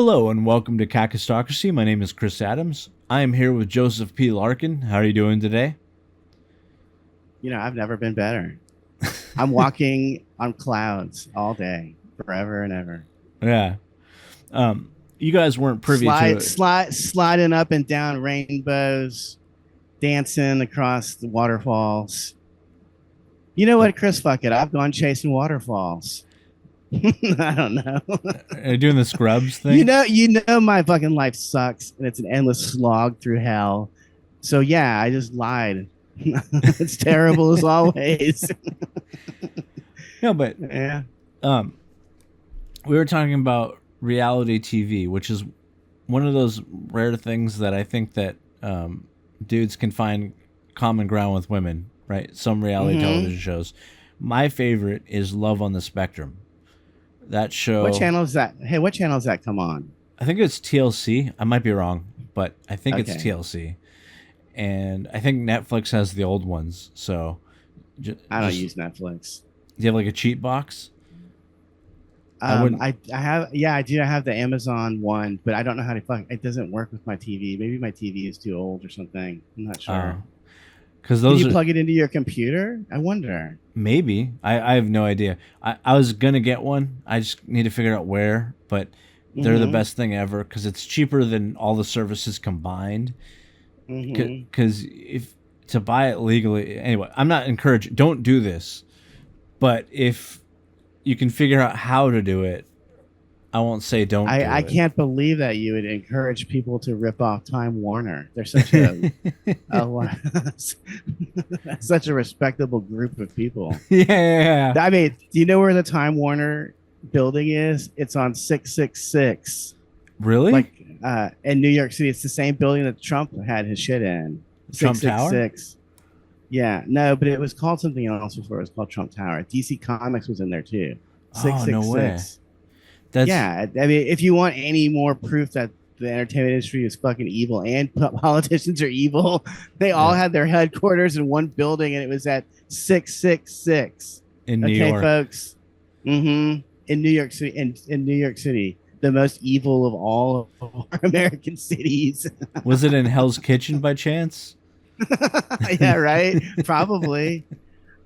Hello and welcome to Kakistocracy. My name is Chris Adams. I am here with Joseph P. Larkin. How are you doing today? I've never been better. I'm walking on clouds all day, forever and ever. Yeah. You guys weren't privy to it. Sliding up and down rainbows, dancing across the waterfalls. You know what, Chris? Fuck it. I've gone chasing waterfalls. I don't know. Are you doing the Scrubs thing? You know, my fucking life sucks, and it's an endless slog through hell. So yeah, I just lied. It's terrible as always. No, but Yeah. we were talking about reality TV, which is one of those rare things that I think that dudes can find common ground with women, right? Some reality television shows. My favorite is Love on the Spectrum. That show. What channel is that? Hey, what channel does that come on? I think it's TLC. I might be wrong, but I think it's Okay. TLC. And I think Netflix has the old ones. So I don't use Netflix. Do you have like a cheat box? I have, yeah, I do. I have the Amazon one, but I don't know how to it doesn't work with my TV. Maybe my TV is too old or something. I'm not sure. Because Can those you are, plug it into your computer? I wonder. maybe. I have no idea. I was gonna get one. I just need to figure out where. But they're the best thing ever because it's cheaper than all the services combined. Because if to buy it legally, anyway, I'm not encouraging. Don't do this. But if you can figure out how to do it, I won't say don't. I can't believe that you would encourage people to rip off Time Warner. They're such a such a respectable group of people. Yeah. I mean, do you know where the Time Warner building is? It's on 666. Really? Like in New York City. It's the same building that Trump had his shit in. Trump Tower? 666. Yeah, no, but it was called something else before. It was called Trump Tower. DC Comics was in there too. 666. Oh, no way. Yeah, I mean, if you want any more proof that the entertainment industry is fucking evil and politicians are evil, they all had their headquarters in one building, and it was at 666 in New York, folks. In New York City, in New York City, the most evil of all of our American cities. Was it in Hell's Kitchen by chance? Yeah, right. Probably.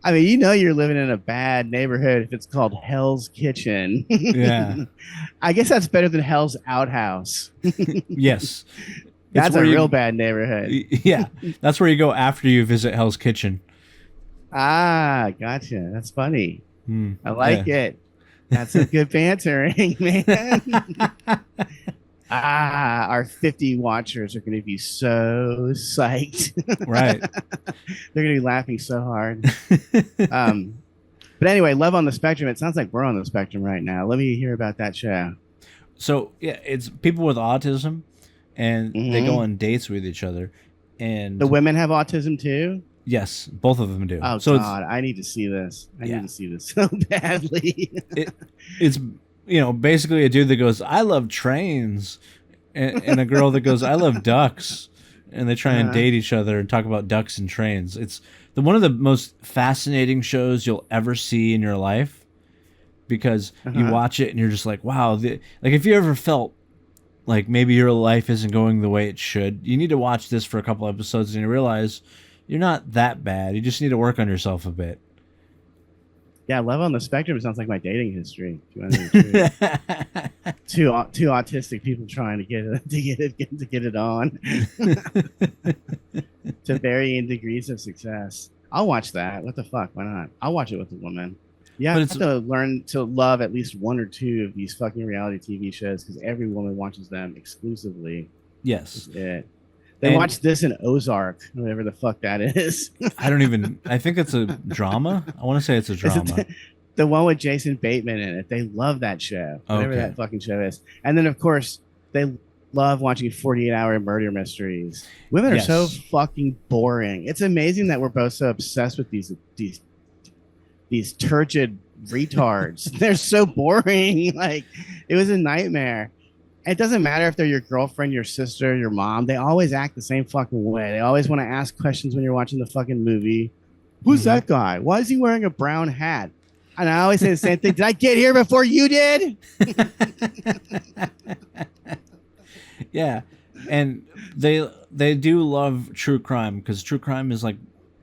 I mean, you're living in a bad neighborhood if it's called Hell's Kitchen. Yeah. I guess that's better than Hell's Outhouse. Yes. That's a real bad neighborhood. Yeah. That's where you go after you visit Hell's Kitchen. Ah, gotcha. That's funny. I like it. That's some good bantering, man. Our 50 watchers are going to be so psyched. Right. They're going to be laughing so hard. But anyway, Love on the Spectrum. It sounds like we're on the spectrum right now. Let me hear about that show. So, yeah, it's people with autism, and they go on dates with each other. And the women have autism too? Yes, both of them do. Oh, so God, I need to see this. I need to see this so badly. It's basically a dude that goes, I love trains, and a girl that goes, I love ducks, and they try and date each other and talk about ducks and trains. It's one of the most fascinating shows you'll ever see in your life because you watch it and you're just like, wow. Like if you ever felt like maybe your life isn't going the way it should, you need to watch this for a couple episodes and you realize you're not that bad. You just need to work on yourself a bit. Yeah, Love on the Spectrum sounds like my dating history. If you want to know the truth. Two autistic people trying to get it on to varying degrees of success. I'll watch that. What the fuck? Why not? I'll watch it with a woman. Yeah, I have to learn to love at least one or two of these fucking reality TV shows because every woman watches them exclusively. Yes. They watch this in Ozark, whatever the fuck that is. I think it's a drama. I want to say it's a drama. The one with Jason Bateman in it. They love that show, whatever that fucking show is. And then, of course, they love watching 48-hour murder mysteries. Women are so fucking boring. It's amazing that we're both so obsessed with these turgid retards. They're so boring. Like, it was a nightmare. It doesn't matter if they're your girlfriend, your sister, your mom. They always act the same fucking way. They always want to ask questions when you're watching the fucking movie. Who's that guy? Why is he wearing a brown hat? And I always say the same thing. Did I get here before you did? Yeah, and they do love true crime because true crime is like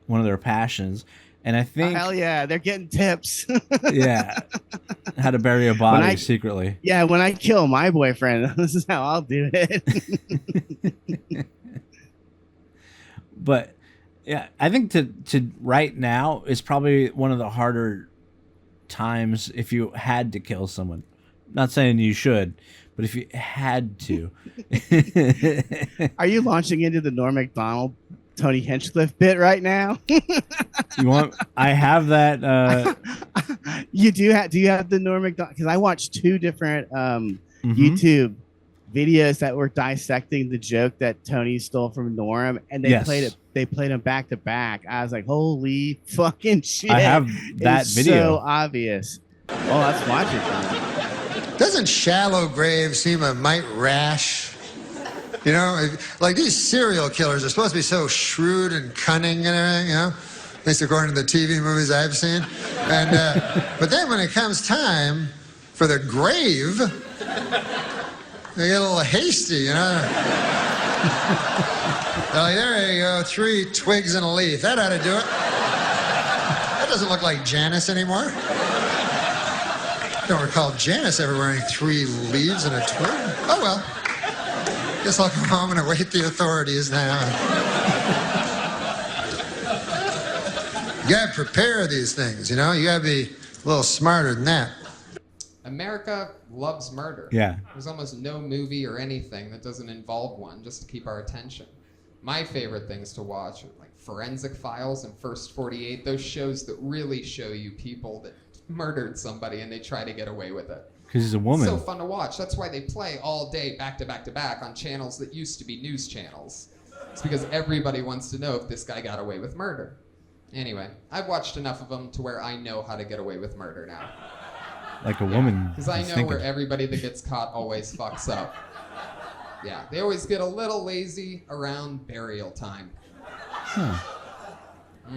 one of their passions, and I think hell yeah, they're getting tips. yeah, how to bury a body secretly. Yeah, when I kill my boyfriend, this is how I'll do it. But yeah, I think to right now is probably one of the harder times if you had to kill someone. Not saying you should, but if you had to. Are you launching into the Norm Macdonald Tony Hinchcliffe bit right now? You want? I have that. You do have? Do you have the Norm Macdonald? Because I watched two different YouTube videos that were dissecting the joke that Tony stole from Norm, and they played it. They played them back to back. I was like, "Holy fucking shit!" I have that video. So obvious. Oh, let's watch it. Doesn't shallow grave seem a mite rash? You know, like these serial killers are supposed to be so shrewd and cunning and everything, you know? At least according to the TV movies I've seen. And but then when it comes time for the grave, they get a little hasty, you know? They're like, there you go, 3 twigs and a leaf. That ought to do it. That doesn't look like Janice anymore. I don't recall Janice ever wearing 3 leaves and a twig. Oh, well. Guess I'll go home and await the authorities now. You gotta prepare these things, you know? You gotta be a little smarter than that. America loves murder. Yeah. There's almost no movie or anything that doesn't involve one just to keep our attention. My favorite things to watch are like Forensic Files and First 48, those shows that really show you people that murdered somebody and they try to get away with it. Because he's a woman. It's so fun to watch. That's why they play all day back to back to back on channels that used to be news channels. It's because everybody wants to know if this guy got away with murder. Anyway, I've watched enough of them to where I know how to get away with murder now. Like a woman. Because I know where everybody that gets caught always fucks up. Yeah, they always get a little lazy around burial time. Huh.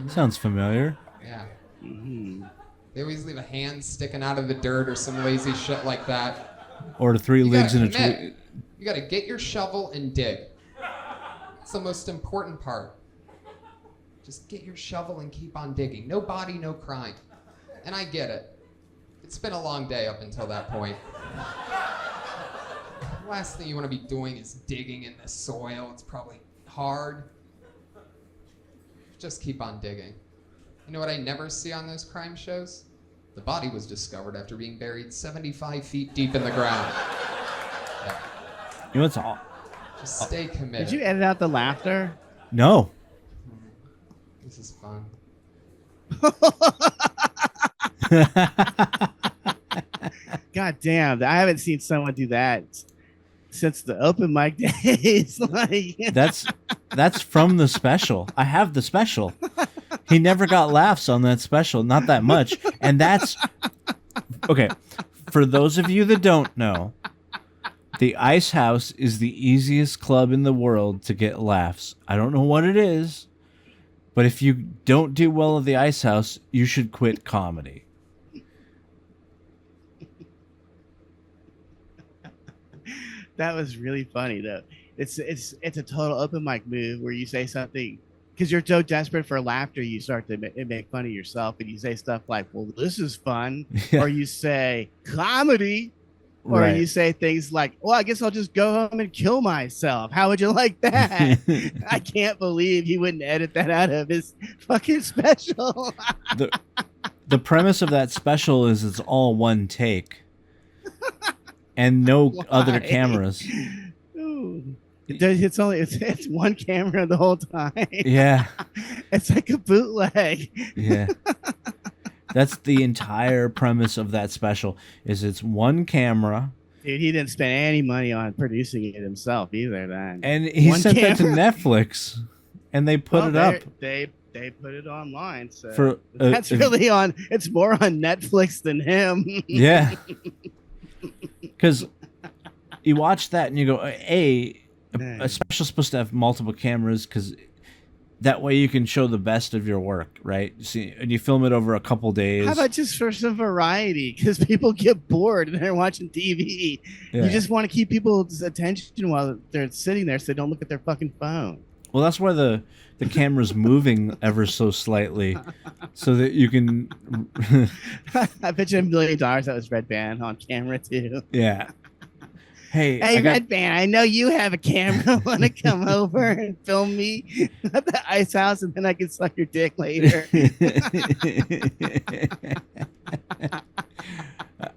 Sounds familiar. Yeah. They always leave a hand sticking out of the dirt or some lazy shit like that. Or the 3 legs in a twig. You gotta get your shovel and dig. It's the most important part. Just get your shovel and keep on digging. No body, no crime. And I get it. It's been a long day up until that point. The last thing you want to be doing is digging in the soil. It's probably hard. Just keep on digging. You know what I never see on those crime shows? The body was discovered after being buried 75 feet deep in the ground. Yeah. You know what's all? Just stay committed. Did you edit out the laughter? No. This is fun. God damn, I haven't seen someone do that since the open mic days. Like, that's from the special. I have the special. He never got laughs on that special, not that much. And that's okay. For those of you that don't know, the Ice House is the easiest club in the world to get laughs. I don't know what it is, but if you don't do well at the Ice House, you should quit comedy. that was really funny though. It's a total open mic move where you say something because you're so desperate for laughter, you start to make fun of yourself, and you say stuff like, "Well, this is fun," or you say comedy, or Right. you say things like, "Well, I guess I'll just go home and kill myself." How would you like that? I can't believe he wouldn't edit that out of his fucking special. The premise of that special is it's all one take and no other cameras. Ooh. It's one camera the whole time. Yeah. It's like a bootleg. Yeah. That's the entire premise of that special is it's one camera. Dude, he didn't spend any money on producing it himself either then. And he sent that to Netflix and they put it up. They put it online, so For, that's really on. It's more on Netflix than him. Yeah. Because you watch that and you go, a special's supposed to have multiple cameras because that way you can show the best of your work, right? See, and you film it over a couple days. How about just for some variety? Because people get bored and they're watching TV. Yeah. You just want to keep people's attention while they're sitting there so they don't look at their fucking phone. Well, that's why the camera's moving ever so slightly, so that you can. I bet you $1 million that was Red Band on camera too. Yeah. Hey, Red Band, I know you have a camera. Want to come over and film me at the ice house, and then I can suck your dick later.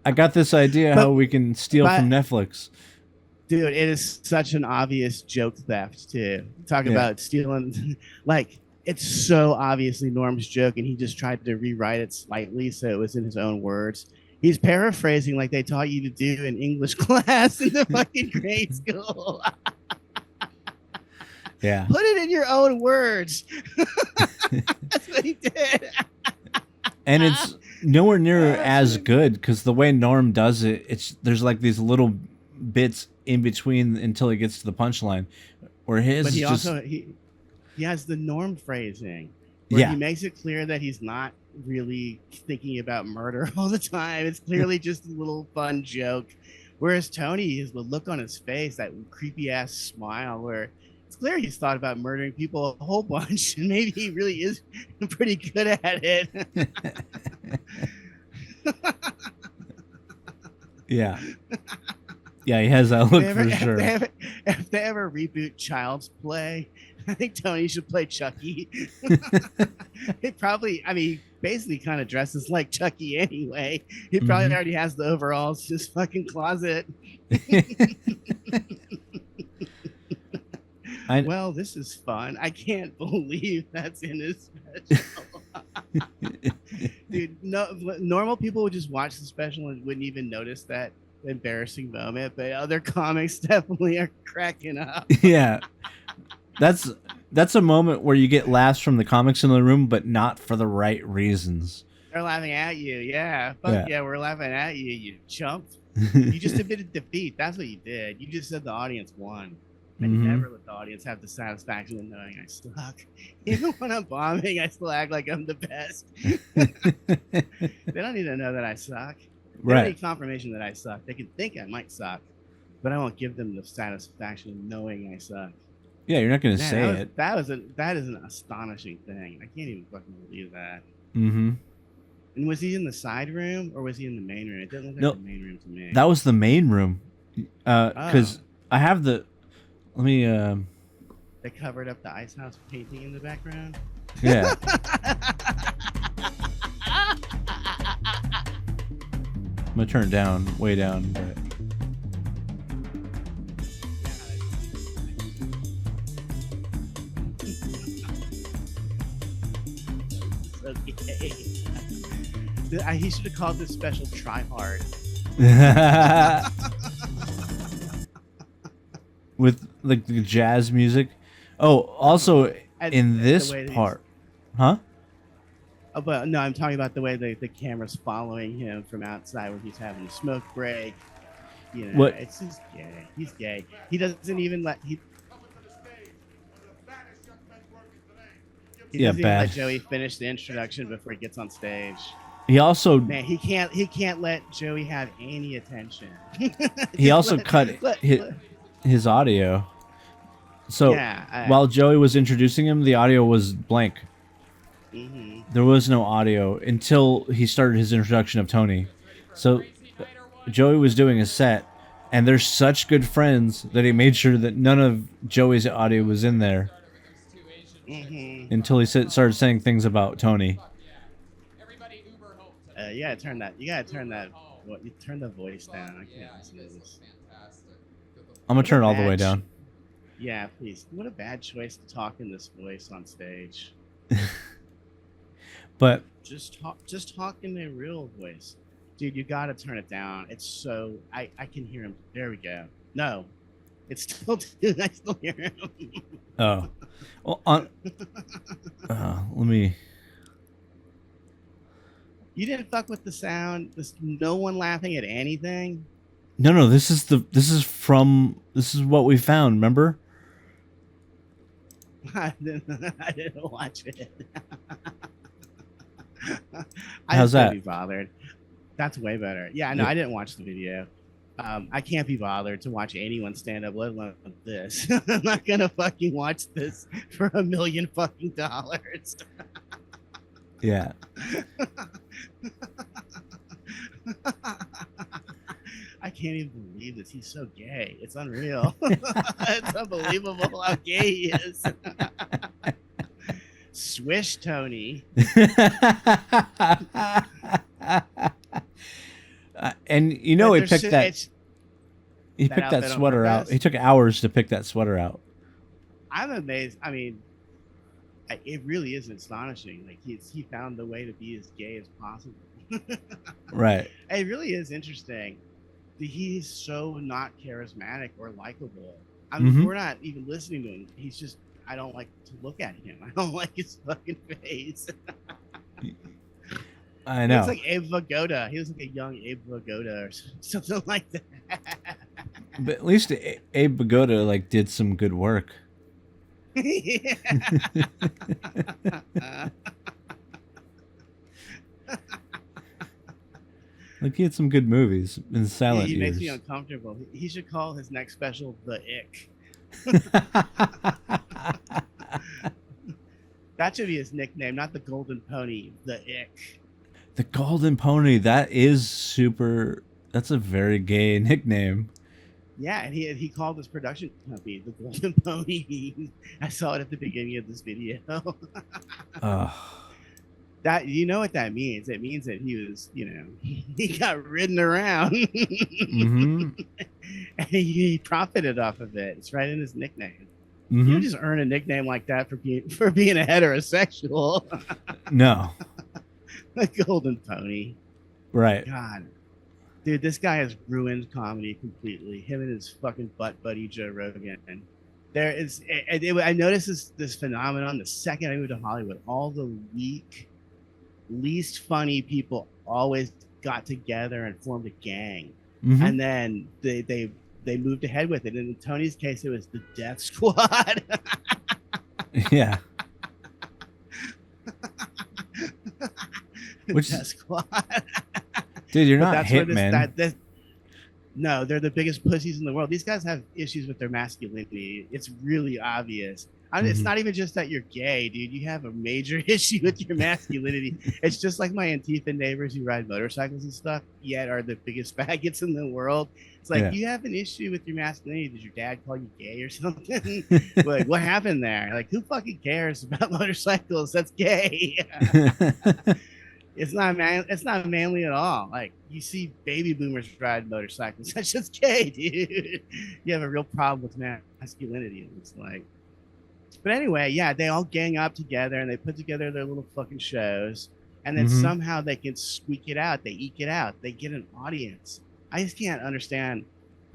I got this idea how we can steal from Netflix. Dude, it is such an obvious joke theft too. Talk about stealing, like it's so obviously Norm's joke, and he just tried to rewrite it slightly so it was in his own words. He's paraphrasing like they taught you to do in English class in the fucking grade school. Yeah. Put it in your own words. That's what he did. And it's nowhere near as good because the way Norm does it, there's like these little bits in between until he gets to the punchline. Where his but he just... also he has the Norm phrasing. Where he makes it clear that he's not really thinking about murder all the time. It's clearly just a little fun joke. Whereas Tony is the look on his face, that creepy ass smile where it's clear he's thought about murdering people a whole bunch, and maybe he really is pretty good at it. Yeah. Yeah, he has that look for sure. If they ever reboot Child's Play, I think Tony should play Chucky. He probably, basically kind of dresses like Chucky anyway. He probably already has the overalls, just fucking closet. Well, this is fun. I can't believe that's in his special. Dude, normal people would just watch the special and wouldn't even notice that embarrassing moment, but other comics definitely are cracking up. Yeah. That's a moment where you get laughs from the comics in the room, but not for the right reasons. They're laughing at you. Yeah. Fuck yeah, we're laughing at you, you chump. You just admitted defeat. That's what you did. You just said the audience won. I never let the audience have the satisfaction of knowing I suck. Even when I'm bombing, I still act like I'm the best. They don't need to know that I suck. They don't need confirmation that I suck. They can think I might suck, but I won't give them the satisfaction of knowing I suck. Yeah, you're not going to say it. That is an astonishing thing. I can't even fucking believe that. Mm-hmm. And was he in the side room or was he in the main room? It doesn't look like the main room to me. That was the main room. Because I have the... Let me... They covered up the ice house painting in the background? Yeah. I'm going to turn it down, way down, but... He should have called this special Try Hard. With like the jazz music. Oh, also in this part. Huh? Oh, but no, I'm talking about the way the camera's following him from outside when he's having a smoke break. You know, what? It's just gay. He's gay. He doesn't even let He doesn't even let Joey finish the introduction before he gets on stage. He also he can't let Joey have any attention. He also cut his audio. So while Joey was introducing him, the audio was blank. There was no audio until he started his introduction of Tony. So Joey was doing a set, and they're such good friends that he made sure that none of Joey's audio was in there. Until he started saying things about Tony. You gotta turn that. You turn the voice down. I can't listen to this. I'm gonna turn it all the way down. Yeah, please. What a bad choice to talk in this voice on stage. But just talk in a real voice, dude. You gotta turn it down. It's so I can hear him. There we go. No, it's still. I still hear him. Oh. Well, let me. You didn't fuck with the sound. There's no one laughing at anything. No. This is what we found. Remember? I didn't watch it. How's just that? couldn't be bothered. That's way better. Yeah, no, Yeah. I didn't watch the video. I can't be bothered to watch anyone stand up, let alone this. I'm not gonna fucking watch this for $1 million fucking dollars. Yeah. I can't even believe this. He's so gay. It's unreal. It's unbelievable how gay he is. Swish Tony. And you know, he picked that. He that picked that outfit on sweater out. purpose. He took hours to pick that sweater out. I'm amazed. I mean, it really is astonishing. Like he found the way to be as gay as possible. Right. It really is interesting. He's so not charismatic or likable. I mean, we're not even listening to him. He's just, I don't like to look at him. I don't like his fucking face. I know. It's like Abe Vigoda. He was like a young Abe Vigoda or something like that. But at least Abe Vigoda like did some good work. Like he had some good movies in silent he years. makes me uncomfortable. He should call his next special The Ick. That should be his nickname, not the Golden Pony. The Ick. The Golden Pony. That is super. That's a very gay nickname. Yeah, and he called his production company the Golden Pony. I saw it at the beginning of this video. That, you know what that means? It means that he was, he got ridden around. And he profited off of it. It's right in his nickname. You don't just earn a nickname like that for being a heterosexual. No. The Golden Pony. Right. God. Dude, this guy has ruined comedy completely. Him and his fucking butt buddy Joe Rogan. There is, I noticed this phenomenon the second I moved to Hollywood. All the least funny people always got together and formed a gang, and then they moved ahead with it. And in Tony's case, it was the Death Squad. Yeah. Which Death Squad. Dude, you're not Hitman. No, they're the biggest pussies in the world. These guys have issues with their masculinity. It's really obvious. It's not even just that you're gay, dude. You have a major issue with your masculinity. It's just like my Antifa neighbors who ride motorcycles and stuff, yet are the biggest faggots in the world. It's like, you have an issue with your masculinity. Did your dad call you gay or something? Like, what happened there? Like, who fucking cares about motorcycles? That's gay. It's not manly at all. Like, you see baby boomers ride motorcycles. That's just gay, dude. You have a real problem with masculinity. It's like, but anyway, yeah, they all gang up together and they put together their little fucking shows, and then somehow they can squeak it out. They eke it out. They get an audience. I just can't understand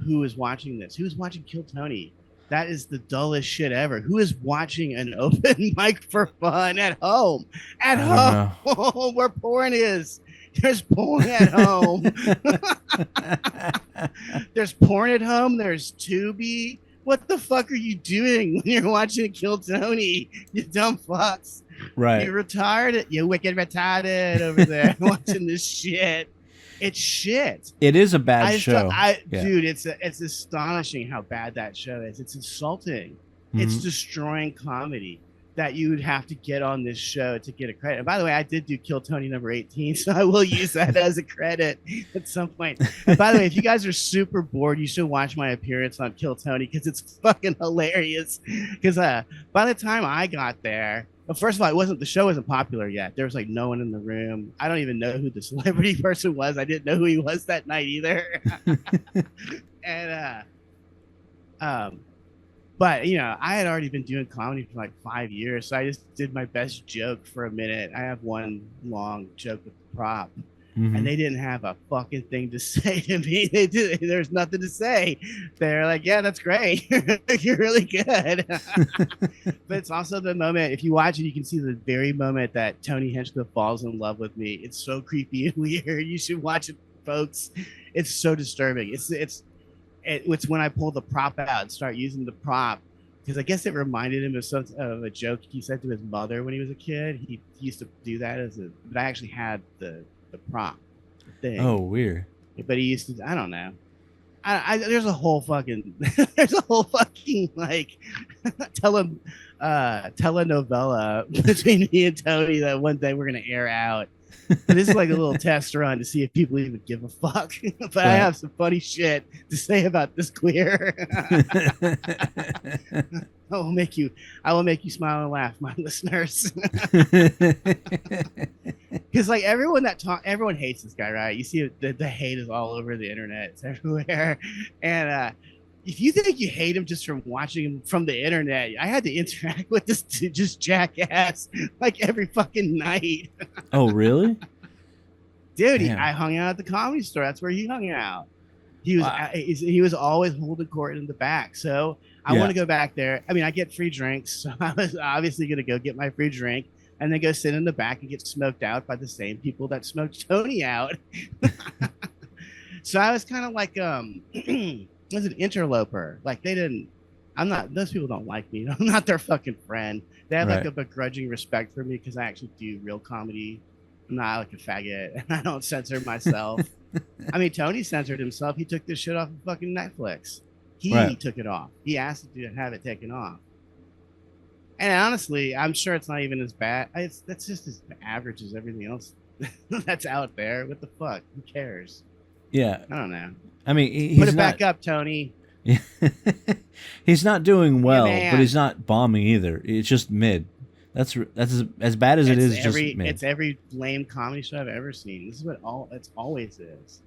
who is watching this. Who's watching Kill Tony? That is the dullest shit ever. Who is watching an open mic for fun at home? At home, where porn is. There's porn at home. There's porn at home. There's Tubi. What the fuck are you doing when you're watching Kill Tony? You dumb fucks. Right. You retarded. You wicked retarded over there watching this shit. It's shit. It is a bad show. Dude, it's astonishing how bad that show is. It's insulting. It's destroying comedy that you would have to get on this show to get a credit. And by the way, I did do Kill Tony number 18, so I will use that as a credit at some point. And by the way, if you guys are super bored, you should watch my appearance on Kill Tony because it's fucking hilarious. Because by the time I got there, well, first of all, the show wasn't popular yet. There was like no one in the room. I don't even know who the celebrity person was. I didn't know who he was that night either. And but I had already been doing comedy for like 5 years, so I just did my best joke for a minute. I have one long joke with the prop, and they didn't have a fucking thing to say to me. There's nothing to say. They're like, yeah, that's great. You're really good. But it's also the moment, if you watch it, you can see the very moment that Tony Hinchcliffe falls in love with me. It's so creepy and weird. You should watch it, folks. It's so disturbing. It's when I pull the prop out and start using the prop because I guess it reminded him of a joke he said to his mother when he was a kid. He used to do that but I actually had the prop thing. Oh, weird. But he used to, I don't know. There's a whole fucking like telenovela between me and Tony that one day we're gonna air out. And this is like a little test run to see if people even give a fuck. But I have some funny shit to say about this queer. I will make you smile and laugh, my listeners. Because like everyone hates this guy, right? You see the hate is all over the internet. It's everywhere. And if you think you hate him just from watching him from the internet, I had to interact with this just jackass like every fucking night. Oh, really? Dude, I hung out at the Comedy Store. That's where he hung out. He was always holding court in the back. So I want to go back there. I mean, I get free drinks. So I was obviously going to go get my free drink and then go sit in the back and get smoked out by the same people that smoked Tony out. So I was kind of like, was an interloper. Like those people don't like me. I'm not their fucking friend. They have like a begrudging respect for me because I actually do real comedy. I'm not like a faggot and I don't censor myself. I mean, Tony censored himself. He took this shit off of fucking Netflix. He took it off. He asked to have it taken off. And honestly, I'm sure it's not even as bad. That's just as average as everything else that's out there. What the fuck? Who cares? Yeah. I don't know. I mean, he's put it back up, Tony. He's not doing well, but he's not bombing either. It's just mid. That's as bad as it is. Just mid. It's every lame comedy show I've ever seen. This is what it always is.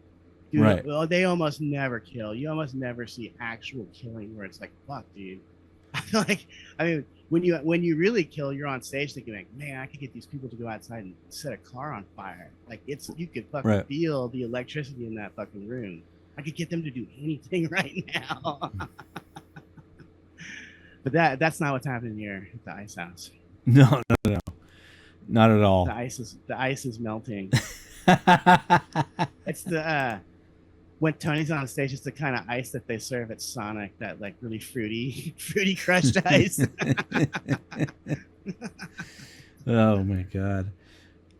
Dude, right. Well, they almost never kill. You almost never see actual killing where it's like, fuck, dude. I feel like, I mean, when you really kill, you're on stage thinking like, man, I could get these people to go outside and set a car on fire. Like you could fucking feel the electricity in that fucking room. I could get them to do anything right now. But that's not what's happening here at the Ice House. No, not at all. The ice is melting. It's when Tony's on stage, it's the kind of ice that they serve at Sonic, that like really fruity crushed ice. Oh my god!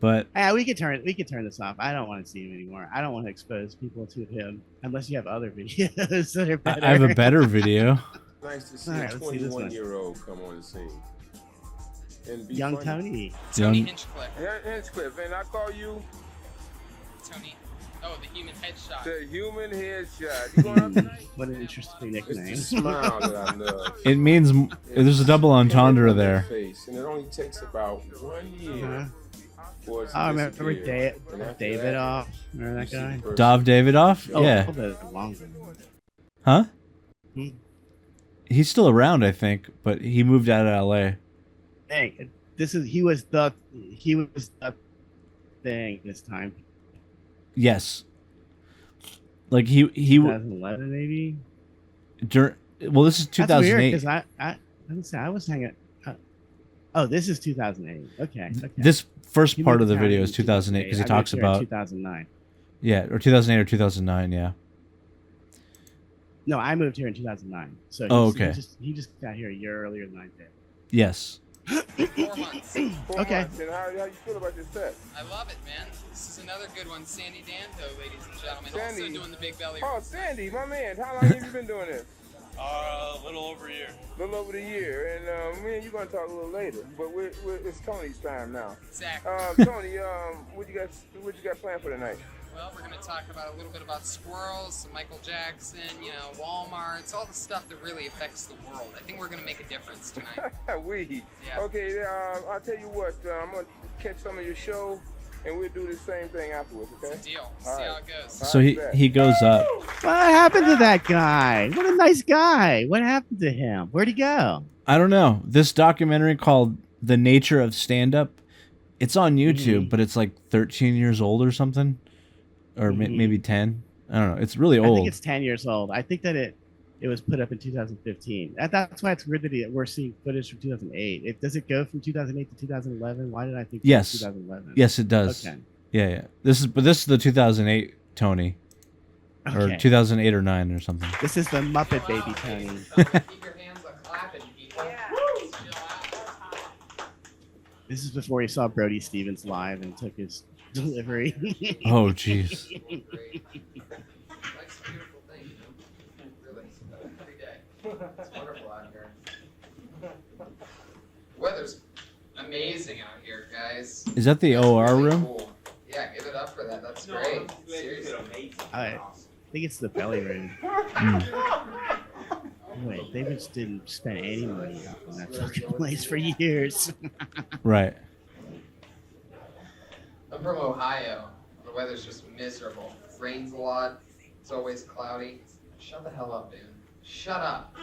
But we could turn this off. I don't want to see him anymore. I don't want to expose people to him unless you have other videos that are better. I have a better video. Nice to see a 21-year-old come on the scene. And be young funny. Tony Hinchcliffe. Hinchcliffe, and I call you Tony. Oh, the human headshot. The human headshot. You going up tonight? What an interesting nickname. It's the smile that I love. It means there's a double entendre there. Face, and it only takes about 1 year. I remember Davidoff. Remember that guy? Dov Davidoff? Oh, yeah. Huh? He's still around, I think, but he moved out of LA. Hey, he was the thing this time. Yes. Like he 2011 maybe. Well, this is 2008. Because I was hanging. Oh, this is 2008. Okay. This first part of the video is 2008 because he talks about 2009. Yeah, or 2008 or 2009. Yeah. No, I moved here in 2009. So okay. He just got here a year earlier than I did. Yes. 4 months. Okay. And how you feel about this set? I love it, man. This is another good one. Sandy Danto, ladies and gentlemen. Sandy. Also doing the big belly. Oh, Sandy, my man. How long have you been doing this? A little over a year. A little over a year. And me and you going to talk a little later. But it's Tony's time now. Exactly. Tony, what you got planned for tonight? Well, we're going to talk about a little bit about squirrels, some Michael Jackson, Walmart. It's all the stuff that really affects the world. I think we're going to make a difference tonight. Yeah. Okay, I'll tell you what. I'm going to catch some of your show, and we'll do the same thing afterwards, okay? It's a deal. See how it goes. So he goes up. What happened to that guy? What a nice guy. What happened to him? Where'd he go? I don't know. This documentary called The Nature of Stand-Up, it's on YouTube, but it's like 13 years old or something. Or maybe 10. I don't know. It's really old. I think it's 10 years old. I think that it was put up in 2015. That's why it's weird that we're seeing footage from 2008. Does it go from 2008 to 2011? Why did I think yes. 2011? Yes, it does. Okay. Yeah. This is the 2008 Tony. Okay. Or 2008 or 9 or something. This is the Muppet Baby Tony. Keep your hands on clapping, people. This is before he saw Brody Stevens live and took his delivery. Oh, jeez. Life's a beautiful thing, you know? Really, every day. It's wonderful out here. The weather's amazing out here, guys. Is that the OR Really room? cool. Yeah, give it up for that. That's great. Seriously. I think it's the belly room. Wait, they just didn't spend any money on that fucking place for years. Right. I'm from Ohio. The weather's just miserable. It rains a lot. It's always cloudy. Shut the hell up, dude. Shut up.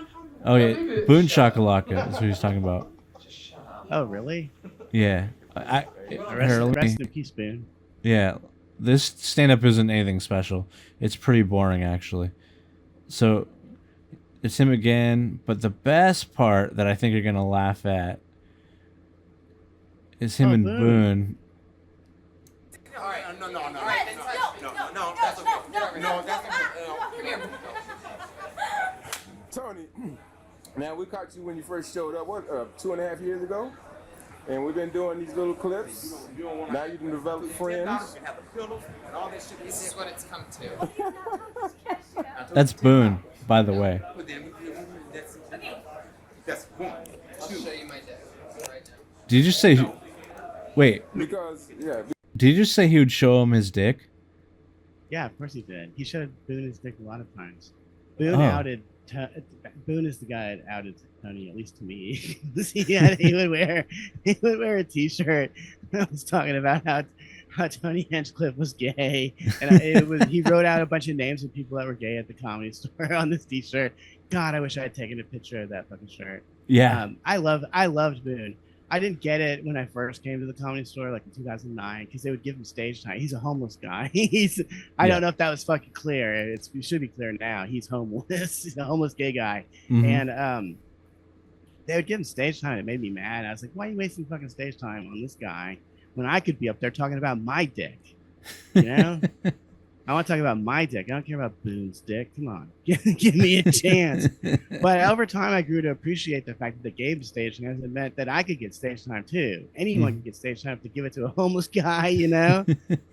Oh, yeah. Boone Shut up. Shakalaka is what he's talking about. Just shut up. Oh, really? Yeah. Rest in peace, Boone. Yeah. This stand-up isn't anything special. It's pretty boring, actually. So, it's him again. But the best part that I think you're going to laugh at is him and Boone. Tony, man, we caught you when you first showed up, 2.5 years ago? And we've been doing these little clips. Now you can develop friends. This is what it's come to. That's Boone, by the way. I'll show you my deck right now. Did you just say... Wait. Because, yeah. Did you just say he would show him his dick? Yeah, of course he did. He showed Boone his dick a lot of times. Boone Boone is the guy that outed Tony, at least to me. he would wear a T-shirt that was talking about how Tony Hinchcliffe was gay, and he wrote out a bunch of names of people that were gay at the Comedy Store on this T-shirt. God, I wish I had taken a picture of that fucking shirt. Yeah. I loved Boone. I didn't get it when I first came to the Comedy Store, like in 2009, because they would give him stage time. He's a homeless guy. I don't know if that was fucking clear. It should be clear now. He's homeless. He's a homeless gay guy. Mhm. And they would give him stage time. It made me mad. I was like, why are you wasting fucking stage time on this guy when I could be up there talking about my dick? You know? I want to talk about my dick. I don't care about Boone's dick. Come on. Give me a chance. But over time, I grew to appreciate the fact that they gave him stage time. It meant that I could get stage time too. Anyone could get stage time to give it to a homeless guy, you know?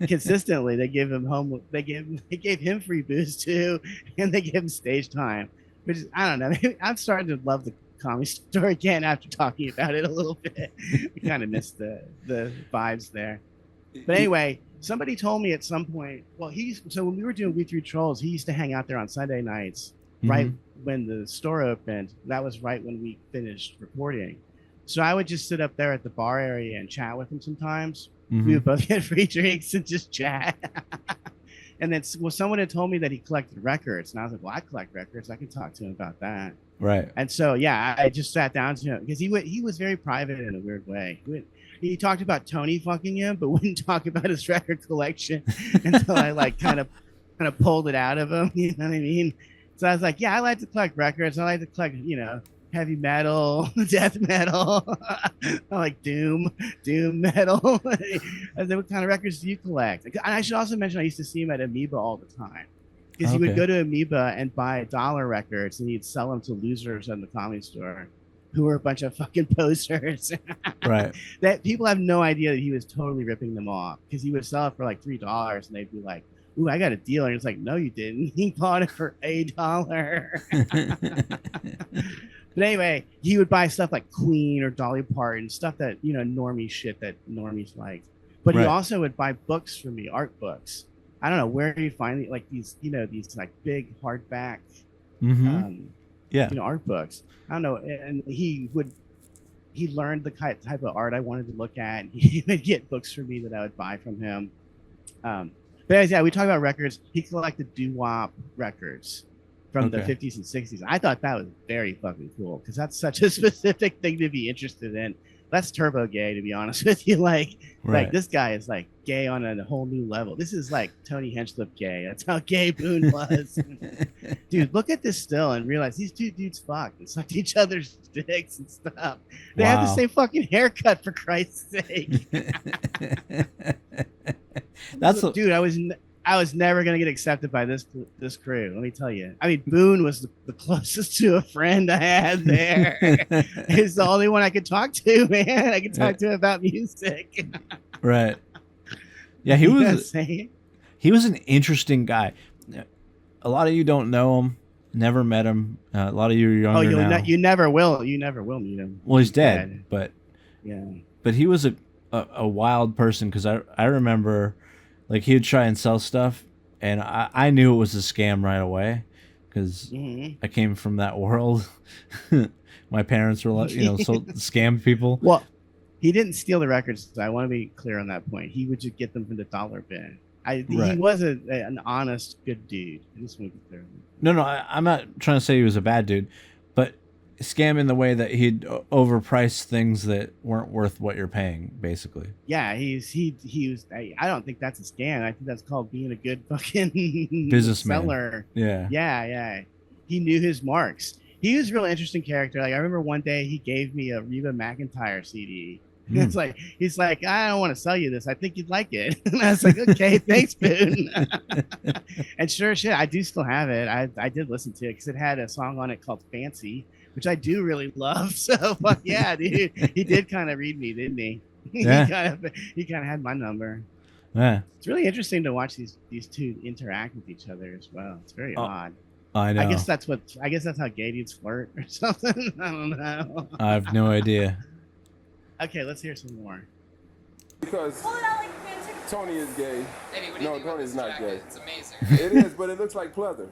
Consistently, they gave him they gave him free booze too, and they gave him stage time. Which is, I don't know. Maybe I'm starting to love the Comedy Store again after talking about it a little bit. We kind of missed the vibes there. But anyway, somebody told me at some point, so when we were doing We Three Trolls, he used to hang out there on Sunday nights, right when the store opened. That was right when we finished recording. So I would just sit up there at the bar area and chat with him sometimes. We would both get free drinks and just chat. And then someone had told me that he collected records. And I was like, well, I collect records. I can talk to him about that. Right. And so, yeah, I just sat down to him because he was very private in a weird way. He talked about Tony fucking him, but wouldn't talk about his record collection until I like kind of pulled it out of him. You know what I mean? So I was like, yeah, I like to collect records. I like to collect, heavy metal, death metal. I like doom metal. I said, what kind of records do you collect? And I should also mention I used to see him at Amoeba all the time. Because he would go to Amoeba and buy dollar records and he'd sell them to losers in the Comedy Store who were a bunch of fucking posers. Right. That people have no idea that he was totally ripping them off because he would sell it for like $3 and they'd be like, ooh, I got a deal. And it's like, no, you didn't. He bought it for $1. But anyway, he would buy stuff like Queen or Dolly Parton, stuff that, normie shit that normies liked. But he also would buy books for me, art books. I don't know where you find like these, these like big hardback, art books. I don't know. And he learned the type of art I wanted to look at. He would get books for me that I would buy from him. But anyways, yeah, we talk about records. He collected doo-wop records from the 50s and 60s. I thought that was very fucking cool because that's such a specific thing to be interested in. That's turbo gay, to be honest with you. Like this guy is like gay on a whole new level. This is like Tony Hinchcliffe gay. That's how gay Boone was. Dude, look at this still and realize these two dudes fucked and sucked each other's dicks and stuff. They have the same fucking haircut, for Christ's sake. That's dude. I I was never gonna get accepted by this crew. Let me tell you. I mean, Boone was the closest to a friend I had there. He's the only one I could talk to, man. I could talk to him about music. Right. Yeah, he was. He was an interesting guy. A lot of you don't know him. Never met him. A lot of you are younger now. You never will. You never will meet him. Well, he's dead, but yeah. But he was a wild person because I remember, like, he would try and sell stuff, and I knew it was a scam right away because I came from that world. My parents were, scam people. Well, he didn't steal the records. I want to be clear on that point. He would just get them from the dollar bin. He was an honest, good dude. I just want to be clear. No, I'm not trying to say he was a bad dude, but scam in the way that he'd overprice things that weren't worth what you're paying, basically. Yeah, he was. I don't think that's a scam. I think that's called being a good fucking businessman. Seller. Yeah. He knew his marks. He was a real interesting character. Like, I remember one day he gave me a Reba McEntire CD. It's like, he's like, I don't want to sell you this. I think you'd like it. And I was like, okay, thanks, Boone. And sure shit, I do still have it. I did listen to it because it had a song on it called Fancy, which I do really love. So fuck yeah, dude. He did kind of read me, didn't he? Yeah. he kind of had my number. Yeah. It's really interesting to watch these two interact with each other as well. It's very odd. I know. I guess that's how gay dudes flirt or something. I don't know. I have no idea. Okay, let's hear some more. Because Tony is gay. Eddie, no, Tony is not gay. It's amazing. It is, but it looks like pleather.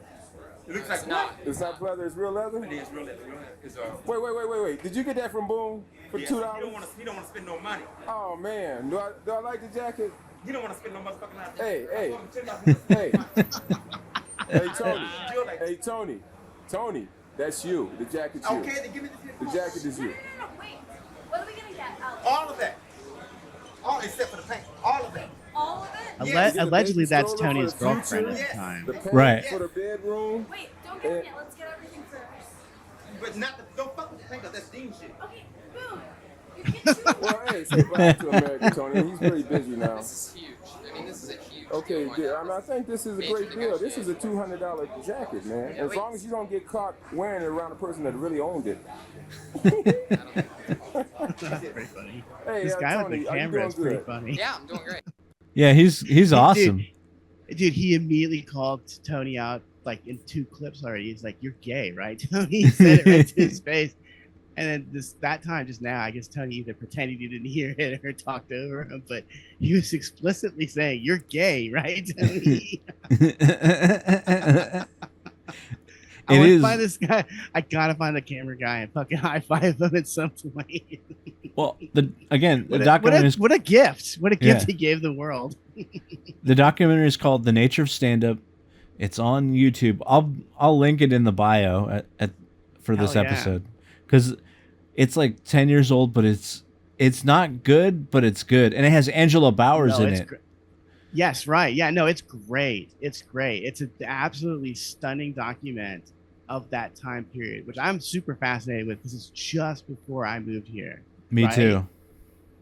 It looks like not. It's not pleather. It's real leather. It is real leather. It's, Wait. Did you get that from Boone for $2? He don't want to spend no money. Oh man, do I like the jacket? You don't want to spend no motherfucking money. Hey, hey, Tony, that's you. The jacket's you. Okay, then give me the jacket is you. No, wait. What are we gonna get, Alex? all of that. All except for the paint. All of that. All of it? Yes. Allegedly, that's Stroller for Tony's the girlfriend at future. the time. The paint Right. for the bedroom. Wait, don't get it yet. Let's get everything first. But don't fuck with the paint, 'cause that's Dean shit. Okay, boom. You get two. Well, hey, say bye to America, Tony. He's pretty busy now. This is huge. I mean, this is a huge Okay, deal. I think this is a great deal. This is a $200 jacket, man. As long as you don't get caught wearing it around a person that really owned it. That's pretty funny. Hey, This guy Tony, with the are you camera is doing pretty good? funny. Yeah, I'm doing great. Yeah, he's awesome. Dude, he immediately called Tony out like in 2 clips already. He's like, "You're gay, right?" Tony said it right to his face. And then that time just now, I guess Tony either pretended he didn't hear it or talked over him, but he was explicitly saying, "You're gay, right, Tony?" I want to find this guy. I gotta find the camera guy and fucking high five him at some point. Well, the documentary is what a gift! What a gift Yeah. he gave the world. the documentary is called "The Nature of Stand-Up." It's on YouTube. I'll link it in the bio for this Hell yeah. episode because it's like 10 years old, but it's not good, but it's good, and it has Angela Bowers in it. Yes, right. Yeah, no, it's great. It's great. It's an absolutely stunning document of that time period, which I'm super fascinated with because it's just before I moved here. Me right? too.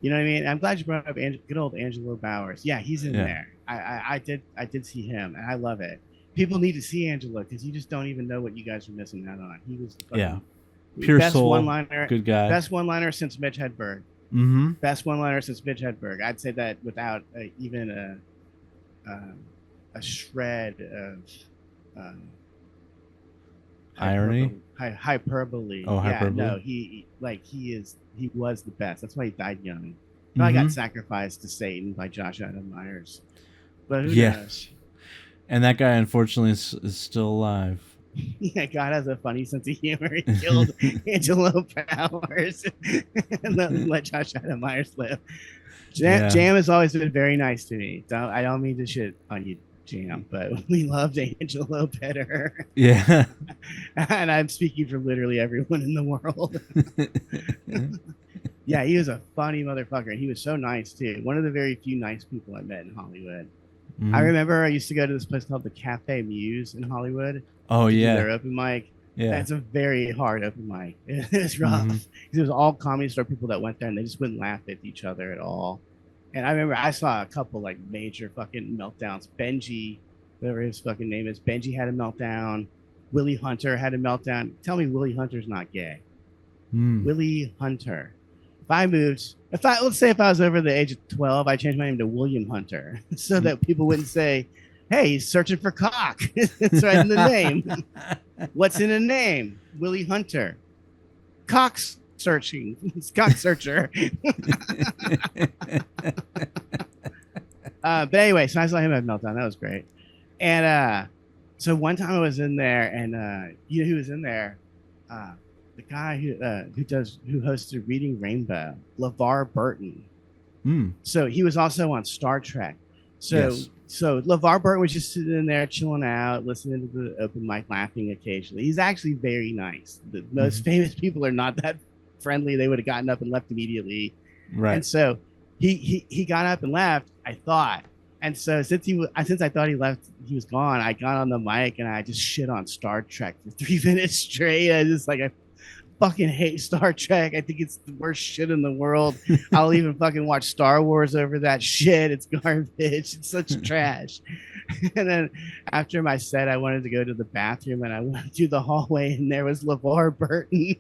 You know what I mean? I'm glad you brought up good old Angelo Bowers. Yeah, he's in Yeah. there. I did see him, and I love it. People need to see Angelo because you just don't even know what you guys are missing out on. He was Pure best soul, one-liner, good guy. best one-liner since Mitch Hedberg. Mm-hmm. Best one-liner since Mitch Hedberg. I'd say that without even a shred of Irony? hyperbole. Oh, hyperbole. Yeah, no, he was the best. That's why he died young. I got sacrificed to Satan by Josh Adam Myers. But who knows? And that guy, unfortunately, is still alive. Yeah, God has a funny sense of humor. He killed Angelo Powers and let Josh Adam Myers live. Jam has always been very nice to me. I don't mean to shit on you, Jam, but we loved Angelo better. Yeah. And I'm speaking for literally everyone in the world. Yeah, he was a funny motherfucker, and he was so nice too. One of the very few nice people I met in Hollywood. Mm-hmm. I remember I used to go to this place called the Cafe Muse in Hollywood. Oh yeah, their open mic. Yeah, that's a very hard open mic. It's rough. It was all Comedy Store people that went there, and they just wouldn't laugh at each other at all. And I remember I saw a couple like major fucking meltdowns. Benji whatever his fucking name is. Benji had a meltdown. Willie Hunter had a meltdown. Tell me Willie Hunter's not gay. Willie Hunter. Let's say if I was over the age of 12, I changed my name to William Hunter so that people wouldn't say, hey, he's searching for cock. It's right in the name. What's in a name? Willie Hunter. Cock searching. It's cock searcher. But anyway, so I saw him have a meltdown. That was great. And so one time I was in there, and you know who was in there? The guy who hosted Reading Rainbow, LeVar Burton. So he was also on Star Trek. So LeVar Burton was just sitting in there chilling out, listening to the open mic, laughing occasionally. He's actually very nice. The most famous people are not that friendly. They would have gotten up and left immediately. Right. And so he got up and left, I thought. And so since I thought he left, he was gone, I got on the mic and I just shit on Star Trek for 3 minutes straight. I fucking hate Star Trek. I think it's the worst shit in the world. I'll even fucking watch Star Wars over that shit. It's garbage. It's such trash. And then after my set, I wanted to go to the bathroom and I went through the hallway and there was LeVar Burton.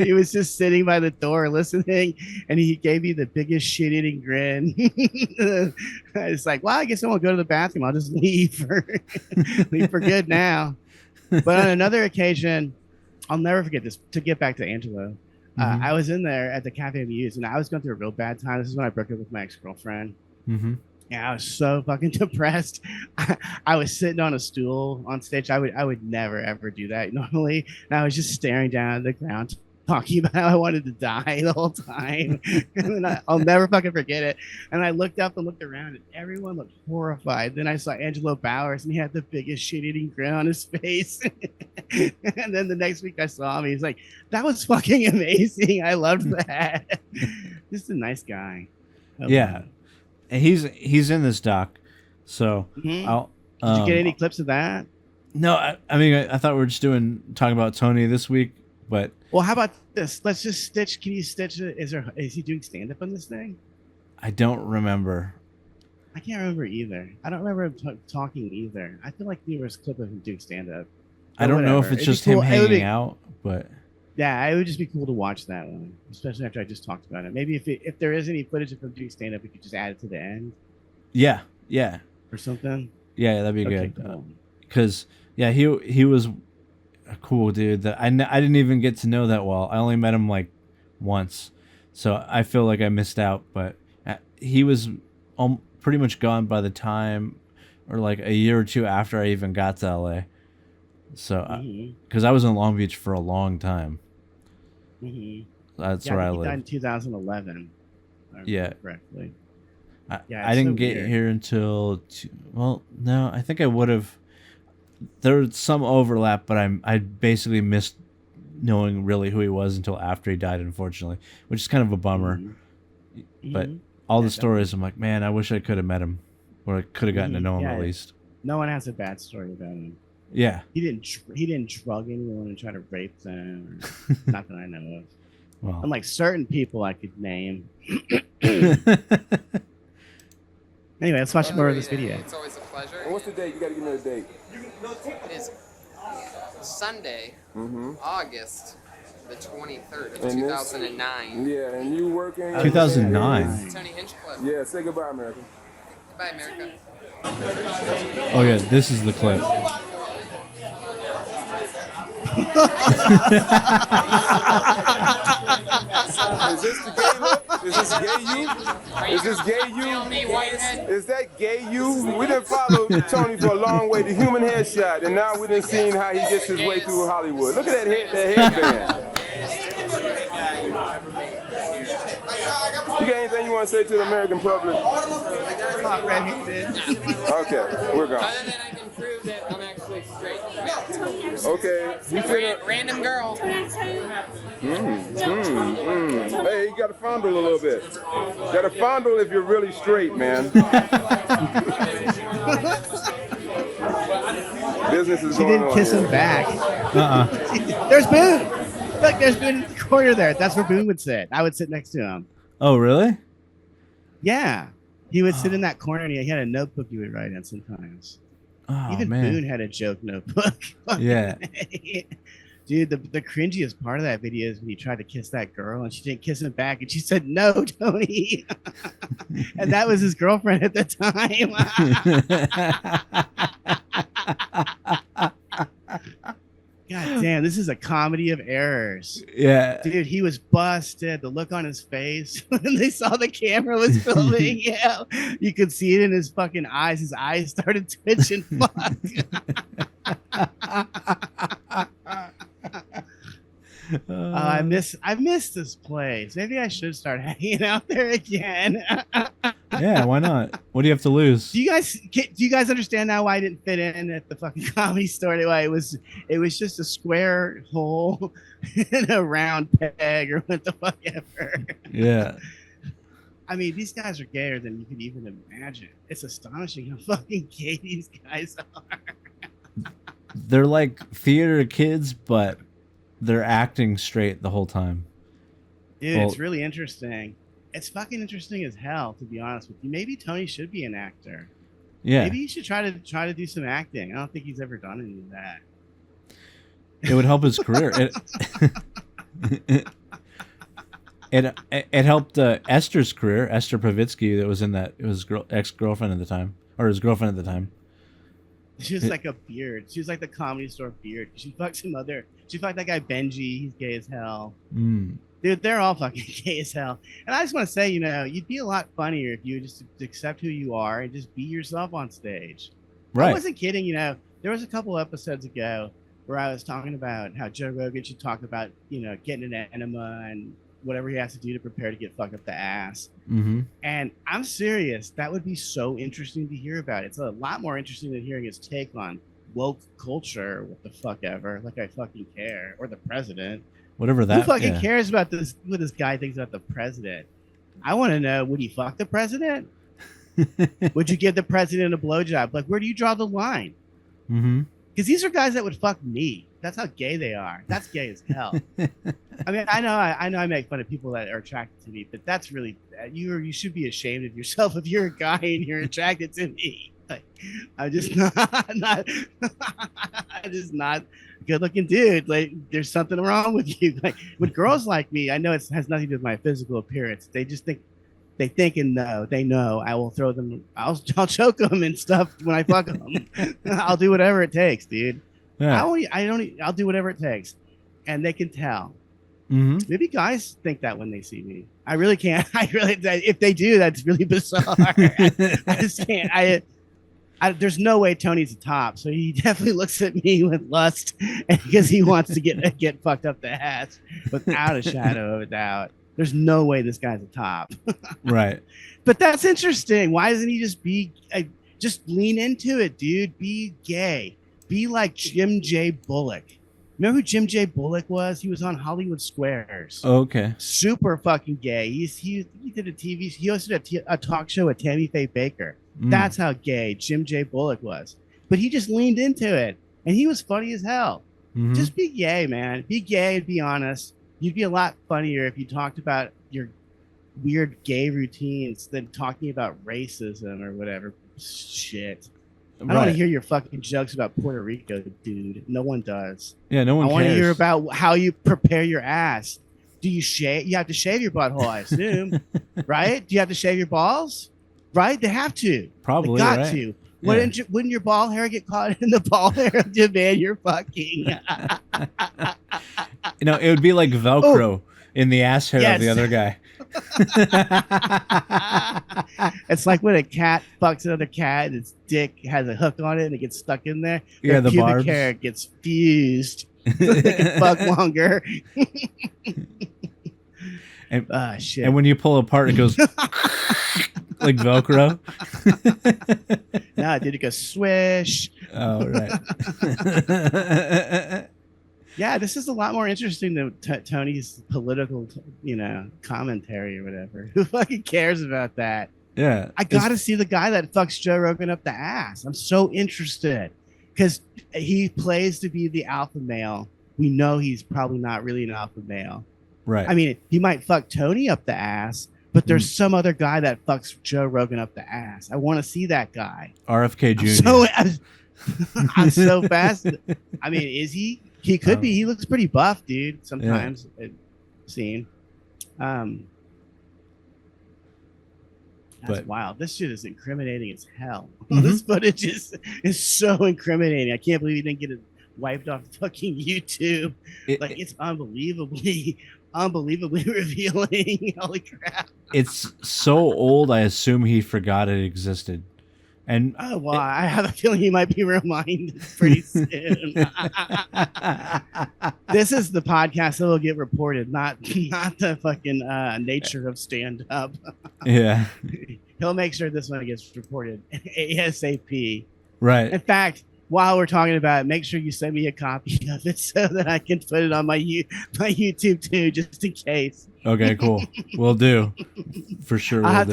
He was just sitting by the door listening and he gave me the biggest shit-eating grin. It's like, well, I guess I won't go to the bathroom. I'll just leave for good now. But on another occasion, I'll never forget this. To get back to Angelo, I was in there at the Cafe Muse, and I was going through a real bad time. This is when I broke up with my ex-girlfriend. And I was so fucking depressed. I was sitting on a stool on stage. I would never ever do that normally. And I was just staring down at the ground, talking about how I wanted to die the whole time. And I'll never fucking forget it. And I looked up and looked around and everyone looked horrified. Then I saw Angelo Bowers and he had the biggest shit-eating grin on his face. And then the next week I saw him, he's like, that was fucking amazing. I loved that. Just a nice guy. Yeah. And he's in this doc. So I'll Did you get any clips of that? No, I mean I thought we were just talking about Tony this week. But well, how about this? Let's just stitch. Can you stitch it? Is he doing stand up on this thing? I don't remember. I can't remember either. I don't remember him talking either. I feel like there was a clip of him doing stand up. I don't know if it's just him hanging out, but yeah, it would just be cool to watch that one, especially after I just talked about it. Maybe if there is any footage of him doing stand up, we could just add it to the end. Yeah, or something. Yeah, that'd be good. Because he was a cool dude that I didn't even get to know that well. I only met him like once, so I feel like I missed out. But he was pretty much gone by the time, or like a year or two after I even got to LA. So because I was in Long Beach for a long time. That's where I lived. He died in 2011. Yeah, correctly. I didn't get here until no, I think I would have. There was some overlap, but I basically missed knowing really who he was until after he died, unfortunately, which is kind of a bummer. But all the stories, I'm like, man, I wish I could have met him, or I could have gotten to know him at least. No one has a bad story about him. Yeah, he didn't drug anyone and try to rape them, or, not that I know of. Well, unlike certain people I could name. Anyway, let's watch more of this video. It's always a pleasure. And what's the date? You got to give me the date. It is Sunday, August the 23rd of 2009. Yeah, and you working? 2009. Tony Hinchcliffe. Yeah, say goodbye, America. Goodbye, America. Oh yeah, this is the clip. Is this the gay look? Is this gay you? Is this gay you? Is that gay you? We done followed Tony for a long way, the human headshot, and now we done seen how he gets his way through Hollywood. Look at that headband. You got anything you want to say to the American public? Okay, we're gone. Other than I can prove that I'm actually straight. Okay. Random girl. Hey, you got to fondle a little bit. Got to fondle if you're really straight, man. Business is going on. She didn't kiss him back. There's Boone. Look, there's Boone in the corner there. That's where Boone would sit. I would sit next to him. Oh, really? Yeah. He would sit in that corner and he had a notebook he would write in sometimes. Oh, Even man. Boone had a joke notebook. Yeah. Dude, the cringiest part of that video is when he tried to kiss that girl and she didn't kiss him back and she said, "No, Tony." And that was his girlfriend at the time. God damn, this is a comedy of errors. Yeah. Dude, he was busted. The look on his face when they saw the camera was filming. Yeah, you could see it in his fucking eyes. His eyes started twitching. Fuck. I miss this place. Maybe I should start hanging out there again. Yeah, why not? What do you have to lose? Do you guys understand now why I didn't fit in at the fucking Comedy Store? Why it was just a square hole and a round peg or what the fuck ever. Yeah. I mean, these guys are gayer than you could even imagine. It's astonishing how fucking gay these guys are. They're like theater kids, but they're acting straight the whole time. Dude, Well, it's really interesting. It's fucking interesting as hell, to be honest with you. Maybe Tony should be an actor. yeah. Maybe he should try to do some acting. I don't think he's ever done any of that. It would help his career. It helped Esther's career. Esther Pavitsky, that was in that. It was ex-girlfriend at the time, or his girlfriend at the time. She was like a beard. She was like the Comedy Store beard. She fucked She fucked that guy Benji. He's gay as hell. Mm. Dude, they're all fucking gay as hell. And I just want to say, you'd be a lot funnier if you just accept who you are and just be yourself on stage. Right. I wasn't kidding. There was a couple episodes ago where I was talking about how Joe Rogan should talk about, getting an enema and whatever he has to do to prepare to get fucked up the ass. Mm-hmm. And I'm serious. That would be so interesting to hear about. It's a lot more interesting than hearing his take on woke culture, what the fuck ever. Like I fucking care. Or the president. Whatever that. Who fucking yeah. cares about this? What this guy thinks about the president? I want to know: would he fuck the president? Would you give the president a blowjob? Like, where do you draw the line? Mm-hmm. Because these are guys that would fuck me. That's how gay they are. That's gay as hell. I mean, I know I make fun of people that are attracted to me, but that's really you should be ashamed of yourself if you're a guy and you're attracted to me. Like, I'm just not I'm just not a good-looking dude. Like, there's something wrong with you. Like, with girls like me, I know it has nothing to do with my physical appearance. They just think and know. They know I will throw them. I'll choke them and stuff when I fuck them. I'll do whatever it takes, dude. Yeah. I'll do whatever it takes, and they can tell. Mm-hmm. Maybe guys think that when they see me. I really can't. If they do, that's really bizarre. I just can't. There's no way Tony's a top, so he definitely looks at me with lust because he wants to get fucked up the ass without a shadow of a doubt. There's no way this guy's a top. Right. But that's interesting. Why doesn't he just lean into it, dude? Be gay. Be like Jim J. Bullock. Remember who Jim J. Bullock was? He was on Hollywood Squares. Okay. Super fucking gay. He did he hosted a talk show with Tammy Faye Baker. That's how gay Jim J. Bullock was. But he just leaned into it, and he was funny as hell. Mm-hmm. Just be gay, man. Be gay and be honest. You'd be a lot funnier if you talked about your weird gay routines than talking about racism or whatever shit. I don't want to hear your fucking jokes about Puerto Rico, dude. No one does. Yeah, no one I cares. want to hear about how you prepare your ass. Do you shave? You have to shave your butthole, I assume. Right? Do you have to shave your balls? Right? They have to. Probably, they got right? to. Yeah. Wouldn't your ball hair get caught in the ball hair of the man you're fucking? It would be like Velcro in the ass hair of the Yes. other guy. It's like when a cat fucks another cat and its dick has a hook on it and it gets stuck in there. Yeah, the pubic barbs. hair gets fused so they can fuck longer. And, Shit. and when you pull apart, it goes like Velcro. No, dude, it goes swish. Oh, right. Yeah, this is a lot more interesting than Tony's political, commentary or whatever. Who fucking cares about that? Yeah. I gotta see the guy that fucks Joe Rogan up the ass. I'm so interested because he plays to be the alpha male. We know he's probably not really an alpha male. Right. I mean, he might fuck Tony up the ass, but there's some other guy that fucks Joe Rogan up the ass. I want to see that guy. RFK Jr. I'm so fast. I mean, is he? He could be. He looks pretty buff, dude. Sometimes it seen. That's wild. This shit is incriminating as hell. This footage is so incriminating. I can't believe he didn't get it wiped off fucking YouTube. It's unbelievably revealing. Holy crap. It's so old, I assume he forgot it existed. And I have a feeling he might be reminded pretty soon. This is the podcast that will get reported, not the fucking nature of stand up. Yeah. He'll make sure this one gets reported ASAP. Right. In fact, while we're talking about it, make sure you send me a copy of it so that I can put it on my YouTube too, just in case. Okay, cool. We'll do. For sure. I'll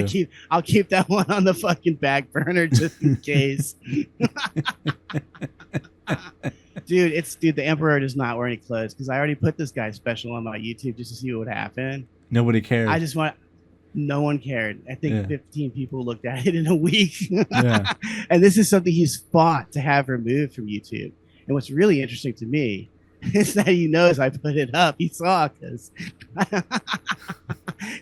keep that one on the fucking back burner just in case. Dude, the Emperor does not wear any clothes because I already put this guy's special on my YouTube just to see what would happen. Nobody cared. No one cared. I think 15 people looked at it in a week. Yeah. And this is something he's fought to have removed from YouTube. And what's really interesting to me is that he knows I put it up. He saw because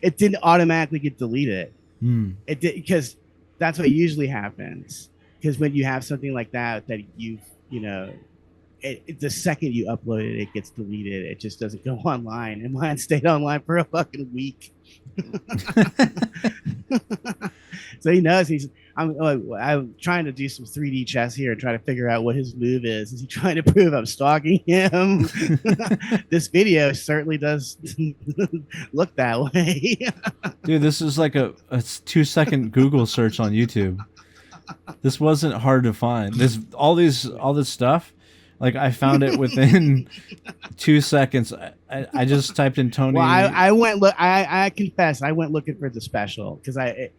it didn't automatically get deleted. It did, because that's what usually happens. Because when you have something like that the second you upload it, it gets deleted. It just doesn't go online. And mine stayed online for a fucking week. So he knows I'm trying to do some 3D chess here and try to figure out what his move is. Is he trying to prove I'm stalking him? This video certainly does look that way. Dude, this is like a 2-second Google search on YouTube. This wasn't hard to find. All this stuff. Like I found it within 2 seconds. I just typed in Tony. Well, I confess I went looking for the special because it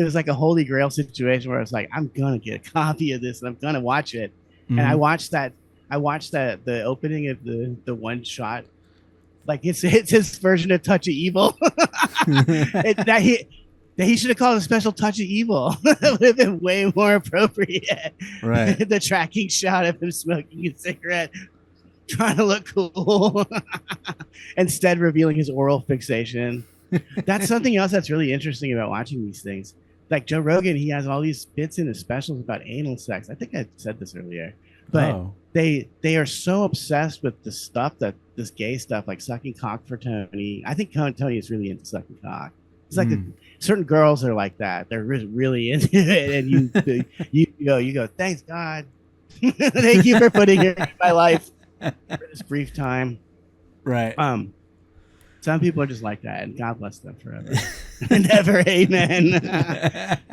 was like a holy grail situation where I was like, I'm gonna get a copy of this and I'm gonna watch it. And I watched the opening of the one shot. Like it's his version of Touch of Evil. He should have called it a special Touch of Evil. That would have been way more appropriate. Right. The tracking shot of him smoking a cigarette, trying to look cool, instead revealing his oral fixation. That's something else that's really interesting about watching these things. Like Joe Rogan, he has all these bits in his specials about anal sex. I think I said this earlier. But they are so obsessed with the stuff, this gay stuff, like sucking cock for Tony. I think Tony is really into sucking cock. It's like certain girls are like that. They're really into it, and you go, thanks God, thank you for putting it in my life for this brief time. Right. Some people are just like that, and God bless them forever and ever, amen.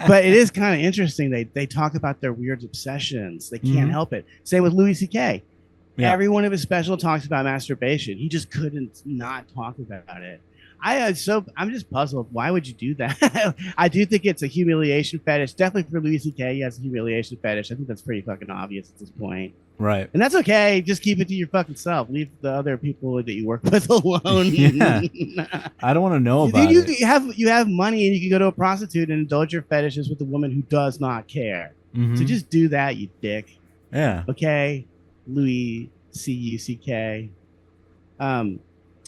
But it is kind of interesting. They talk about their weird obsessions. They can't help it. Same with Louis C.K. Yeah. Every one of his special talks about masturbation. He just couldn't not talk about it. I'm just puzzled. Why would you do that? I do think it's a humiliation fetish. Definitely for Louis C.K., he has a humiliation fetish. I think that's pretty fucking obvious at this point. Right. And that's okay. Just keep it to your fucking self. Leave the other people that you work with alone. Yeah. I don't want to know about it. You have money and you can go to a prostitute and indulge your fetishes with a woman who does not care. So just do that, you dick. Yeah. Okay, Louis C.U.C.K.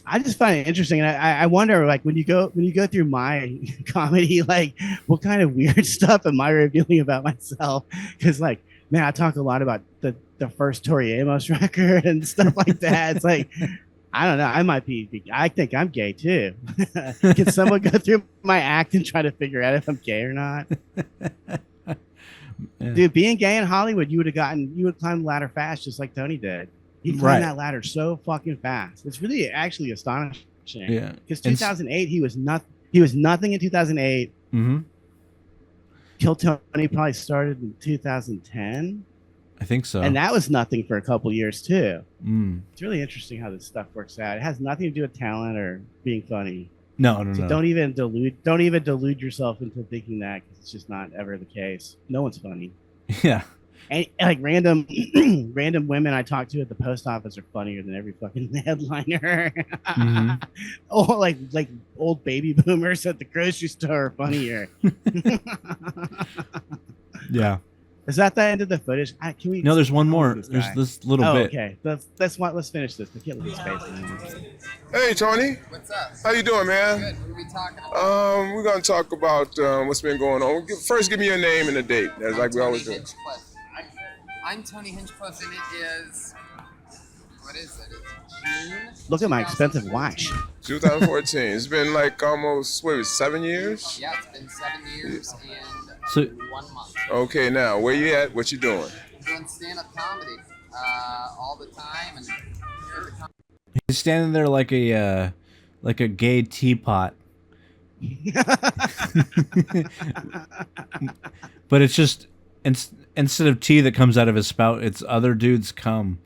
I just find it interesting, and I wonder, like, when you go through my comedy, like, what kind of weird stuff am I revealing about myself? Because, like, man, I talk a lot about the first Tori Amos record and stuff like that. It's like, I don't know. I think I'm gay too. Can someone go through my act and try to figure out if I'm gay or not? Yeah. Dude, being gay in Hollywood, you would climbed the ladder fast, just like Tony did. He climbed that ladder so fucking fast. It's really actually astonishing. Yeah. Because 2008, he was nothing in 2008. Kill Tony probably started in 2010. I think so. And that was nothing for a couple years too. It's really interesting how this stuff works out. It has nothing to do with talent or being funny. No. Don't even delude yourself into thinking that, because it's just not ever the case. No one's funny. Yeah. And like random random women I talk to at the post office are funnier than every fucking headliner. Oh, like old baby boomers at the grocery store are funnier. Yeah. Is that the end of the footage? Can we? No, there's one more. This There's guy? this little Oh, bit. okay. Let's finish this. I can't leave space. Hey, Tony. What's up? How you doing, man? Good. What are we talking about? We're gonna talk about what's been going on. First, give me your name and a date, as like we always do. Hinchcliffe. I'm Tony Hinchcliffe, and it is. What is it? It's June. Look at my expensive watch. 2014. It's been like almost 7 years. Yeah, it's been 7 years and So- 1 month. Okay, now where you at? What you doing? Doing stand-up comedy all the time, and here's a He's standing there like a gay teapot. But it's just instead of tea that comes out of his spout, it's other dudes cum.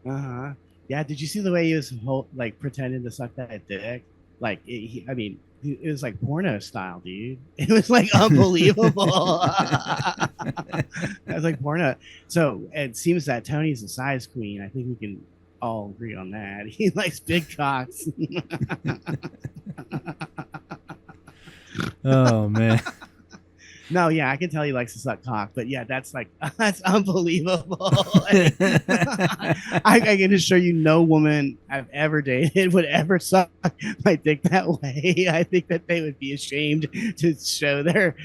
Yeah. Did you see the way he was like pretending to suck that dick? Like, it was like porno style, dude. It was like unbelievable. It was like porno. So it seems that Tony's a size queen. I think we can all agree on that. He likes big cocks. Oh man. No, yeah, I can tell he likes to suck cock, but yeah, that's unbelievable. I can assure you, no woman I've ever dated would ever suck my dick that way. I think that they would be ashamed to show their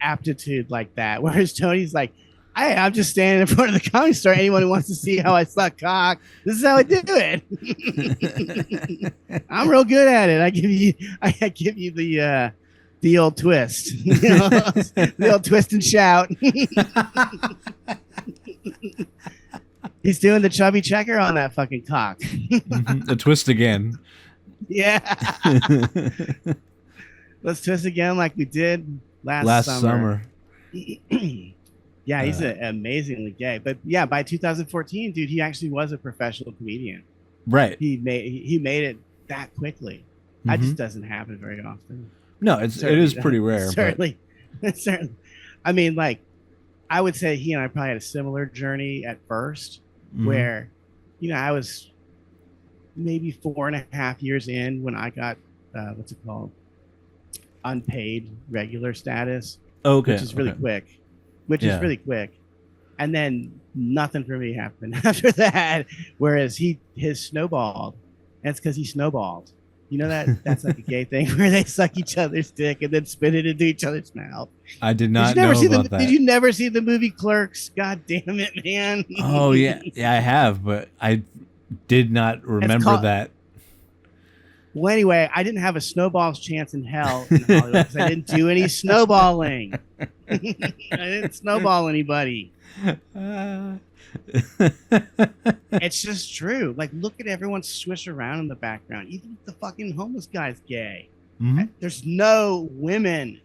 aptitude like that. Whereas Tony's like, hey, I'm just standing in front of the comedy store. Anyone who wants to see how I suck cock, this is how I do it. I'm real good at it. I give you the old twist, the old twist and shout. He's doing the chubby checker on that fucking cock. The twist again. Yeah. Let's twist again like we did last summer. Yeah, he's amazingly gay. But yeah, by 2014, dude, he actually was a professional comedian. Right. He made it that quickly. That just doesn't happen very often. No, it is pretty rare. Certainly. Certainly. I mean, like, I would say he and I probably had a similar journey at 1st, where, I was maybe 4.5 years in when I got, what's it called? Unpaid regular status. Okay. Which is really quick. Is really quick. And then nothing for me happened after that. Whereas his snowballed. And it's because he snowballed. You know that's like a gay thing where they suck each other's dick and then spit it into each other's mouth. I did not know about that. Did you never see the movie Clerks? God damn it, man. Oh, yeah. Yeah, I have, but I did not remember that. Well, anyway, I didn't have a snowball's chance in hell in Hollywood because I didn't do any snowballing. I didn't snowball anybody. It's just true. Like, look at everyone swish around in the background. Even if the fucking homeless guy's gay. There's no women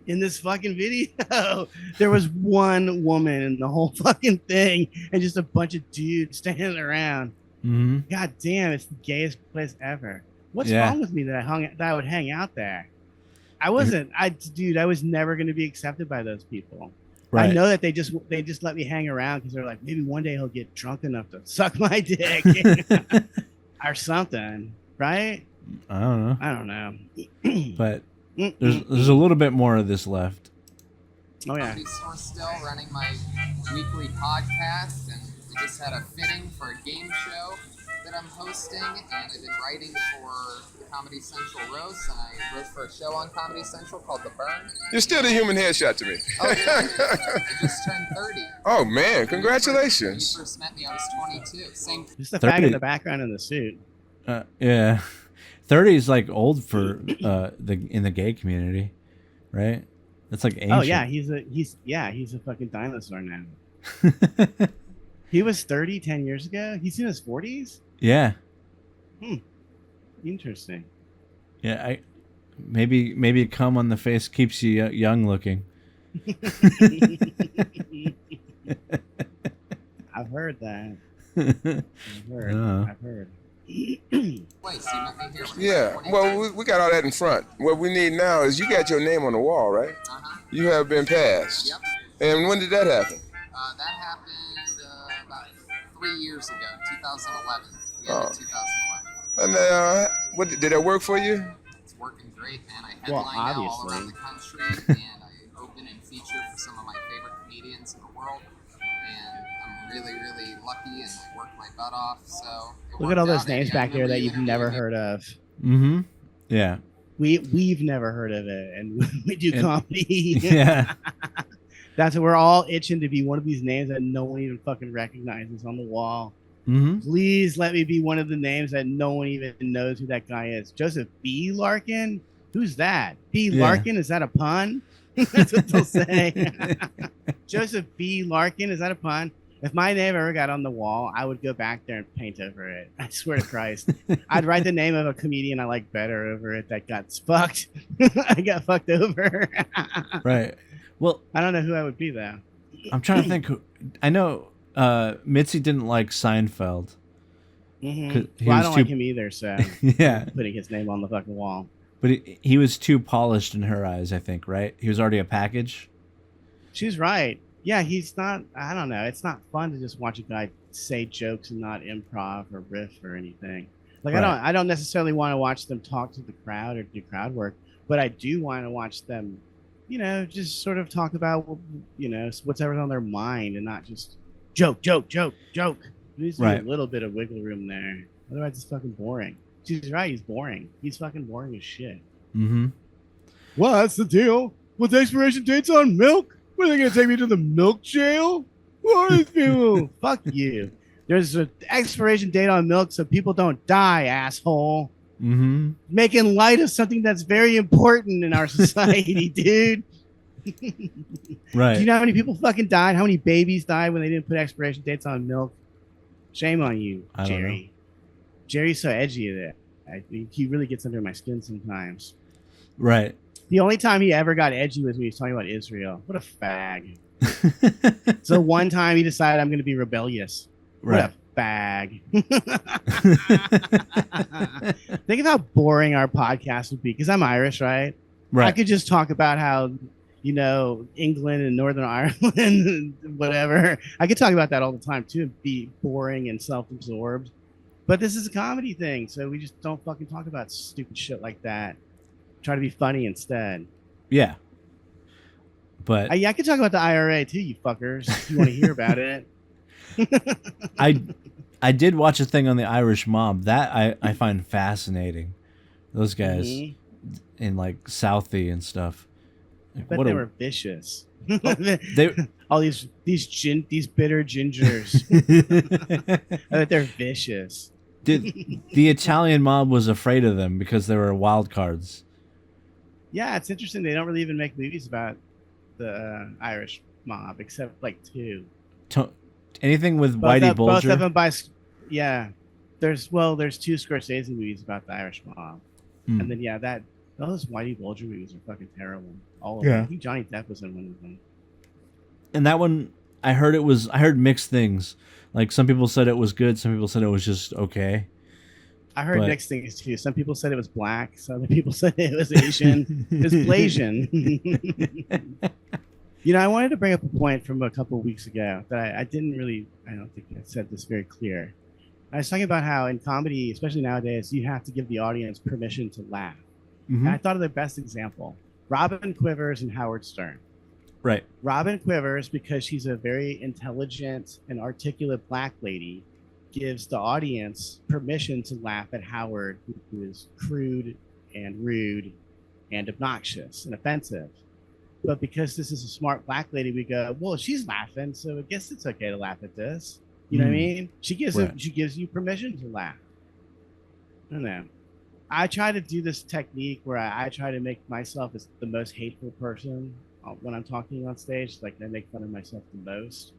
in this fucking video. There was one woman in the whole fucking thing and just a bunch of dudes standing around. God damn, it's the gayest place ever. What's wrong with me that I would hang out there? I was never going to be accepted by those people. Right. I know that they just let me hang around because they're like, maybe one day he'll get drunk enough to suck my dick or something, right? I don't know. But there's a little bit more of this left. Oh yeah. We're still running my weekly podcast, and we just had a fitting for a game show that I'm hosting, and I've been writing for the Comedy Central roast, and I wrote for a show on Comedy Central called The Burn. You're still the human headshot to me. Oh, yeah. I just turned 30. Oh man, congratulations! When you first met me, I was 22. Same. Just the fag in the background in the suit. Yeah, 30 is like old for in the gay community, right? That's like ancient. Oh yeah, he's a fucking dinosaur now. He was 30 10 years ago. He's in his 40s. Yeah. Interesting. Yeah, maybe cum on the face keeps you young looking. I've heard that. I've heard. Yeah, well, we got all that in front. What we need now is you got your name on the wall, right? You have been passed. Yep. And when did that happen? That happened about 3 years ago, 2011. The end of 2011. And what did that work for you? It's working great, man. I Well, headline now all obviously. around the country, and I open and feature for some of my favorite comedians in the world. And I'm really, really lucky, and I work my butt off. So Look at all those names back there that you've never heard of. Mm-hmm. Yeah. We've never heard of it, and we do comedy. Yeah. That's what we're all itching to be one of these names that no one even fucking recognizes on the wall. Mm-hmm. Please let me be one of the names that no one even knows who that guy is. Joseph B. Larkin? Who's that? B. Yeah. Larkin? Is that a pun? That's what they'll say. Joseph B. Larkin? Is that a pun? If my name ever got on the wall, I would go back there and paint over it. I swear to Christ. I'd write the name of a comedian I like better over it that got fucked. I got fucked over. Right. Well, I don't know who I would be, though. I'm trying to think. I know Mitzi didn't like Seinfeld. Mm-hmm. He Well, I was don't too- like him either, so Yeah. putting his name on the fucking wall. But he was too polished in her eyes, I think, right? He was already a package. She's right. Yeah, he's not. I don't know. It's not fun to just watch a guy say jokes and not improv or riff or anything. Like Right. I don't necessarily want to watch them talk to the crowd or do crowd work, but I do want to watch them, just sort of talk about, whatever's on their mind and not just joke. There needs to be Right. a little bit of wiggle room there. Otherwise, it's fucking boring. She's right. He's boring. He's fucking boring as shit. Mm-hmm. Well, that's the deal. What's the expiration dates on milk? What, are they going to take me to the milk jail? Who are these people? Fuck you. There's an expiration date on milk so people don't die, asshole. Mm-hmm. Making light of something that's very important in our society, dude. Right. Do you know how many people fucking died? How many babies died when they didn't put expiration dates on milk? Shame on you, I don't Jerry. Jerry's so edgy at it. He really gets under my skin sometimes. Right. The only time he ever got edgy was when he was talking about Israel. What a fag. So one time he decided I'm going to be rebellious. Right. What a fag. Think of how boring our podcast would be, because I'm Irish, right? Right. I could just talk about how, England and Northern Ireland and whatever. I could talk about that all the time too and be boring and self-absorbed. But this is a comedy thing, so we just don't fucking talk about stupid shit like that. Try to be funny instead. Yeah. But I could talk about the IRA too, you fuckers, if you want to hear about it. I did watch a thing on the Irish mob that I find fascinating. Those guys in like Southie and stuff. Like, But they were vicious. they All these bitter gingers. I bet they're vicious. the Italian mob was afraid of them because they were wild cards. Yeah, it's interesting. They don't really even make movies about the Irish mob, except like two. Anything with Whitey Bulger? Both of them by, yeah. There's two Scorsese movies about the Irish mob, and then those Whitey Bulger movies are fucking terrible. All of them. I think Johnny Depp was in one of them. And that one, I heard mixed things. Like some people said it was good, some people said it was just okay. I heard mixed things too. Some people said it was black. Some other people said it was Asian. It was Blasian. I wanted to bring up a point from a couple of weeks ago that I don't think I said this very clear. I was talking about how in comedy, especially nowadays, you have to give the audience permission to laugh. Mm-hmm. And I thought of the best example, Robin Quivers and Howard Stern. Right. Robin Quivers, because she's a very intelligent and articulate black lady, gives the audience permission to laugh at Howard, who is crude and rude and obnoxious and offensive. But because this is a smart black lady, we go, well, she's laughing, so I guess it's okay to laugh at this. You know what I mean? She gives you permission to laugh. I don't know. I try to do this technique where I try to make myself as the most hateful person when I'm talking on stage. Like I make fun of myself the most.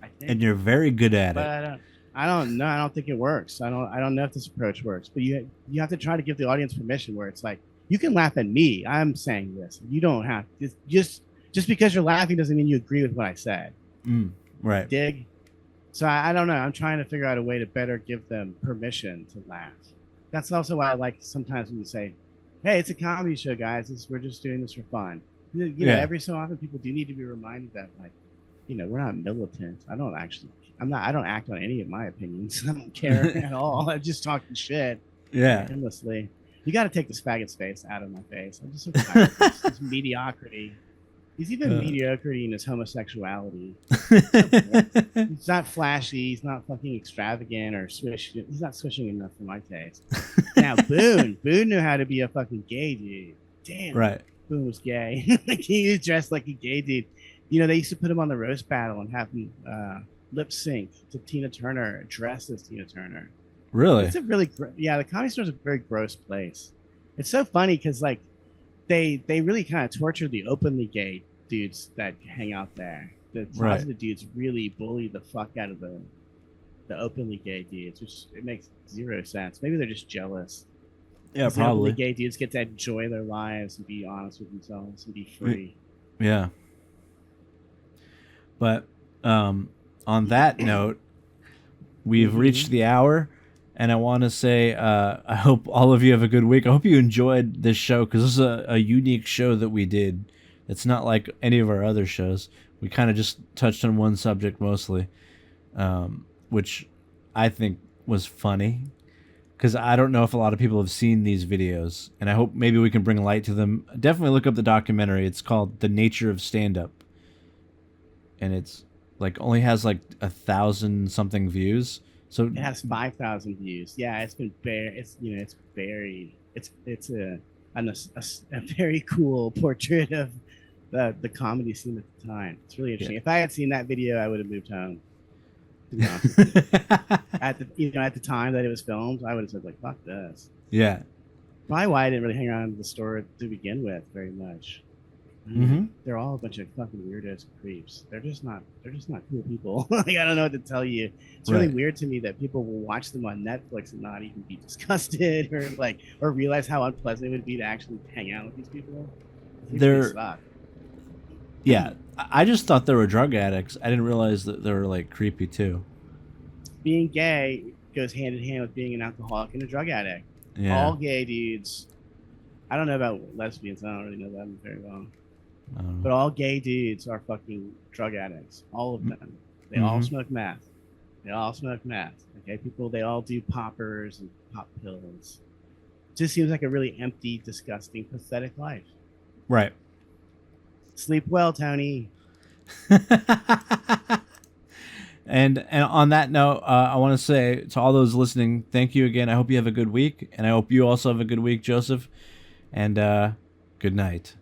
I think. And you're very good at But it. I don't know. I don't think it works. I don't know if this approach works. But you have to try to give the audience permission where it's like, you can laugh at me. I'm saying this. You don't have to. Just because you're laughing doesn't mean you agree with what I said. Right. Dig? So I don't know. I'm trying to figure out a way to better give them permission to laugh. That's also why I like sometimes when you say, hey, it's a comedy show, guys. We're just doing this for fun. You know, every so often people do need to be reminded that, like, you know, we're not militant. I don't act on any of my opinions. I don't care at all. I'm just talking shit. Yeah. Endlessly. You got to take this faggot's face out of my face. I'm just so tired of this mediocrity. He's even mediocrity in his homosexuality. He's not flashy. He's not fucking extravagant or swishing. He's not swishing enough for my taste. Now, Boone knew how to be a fucking gay dude. Damn. Right. Boone was gay. Like, he was dressed like a gay dude. You know, they used to put him on the roast battle and have him lip sync to Tina Turner, dressed as Tina Turner. Really? It's a really the Comedy Store is a very gross place. It's so funny because like they really kind of torture the openly gay dudes that hang out there. The closeted dudes really bully the fuck out of the openly gay dudes, which it makes zero sense. Maybe they're just jealous. Yeah, probably. probably. The gay dudes get to enjoy their lives and be honest with themselves and be free. Yeah. But on that note, we've reached the hour, and I want to say I hope all of you have a good week. I hope you enjoyed this show, because this is a unique show that we did. It's not like any of our other shows. We kind of just touched on one subject mostly, which I think was funny, because I don't know if a lot of people have seen these videos, and I hope maybe we can bring light to them. Definitely look up the documentary. It's called The Nature of Stand-Up, and it's like only has like 1,000 something views. So it has 5,000 views. Yeah, it's been it's very it's a very cool portrait of the comedy scene at the time. It's really interesting. If I had seen that video, I would have moved home. At the time that it was filmed, I would have said like, "Fuck this." Yeah. Probably why I didn't really hang around at the store to begin with very much. Mm-hmm. They're all a bunch of fucking weirdos and creeps. They're just not cool people. Like, I don't know what to tell you. It's really weird to me that people will watch them on Netflix and not even be disgusted or realize how unpleasant it would be to actually hang out with these people. They're yeah. I just thought they were drug addicts. I didn't realize that they were like creepy too. Being gay goes hand in hand with being an alcoholic and a drug addict. Yeah. All gay dudes. I don't know about lesbians. I don't really know that very well. But all gay dudes are fucking drug addicts. All of them. They all smoke meth. Okay, people, they all do poppers and pop pills. It just seems like a really empty, disgusting, pathetic life. Right. Sleep well, Tony. And on that note, I want to say to all those listening, thank you again. I hope you have a good week, and I hope you also have a good week, Joseph. And good night.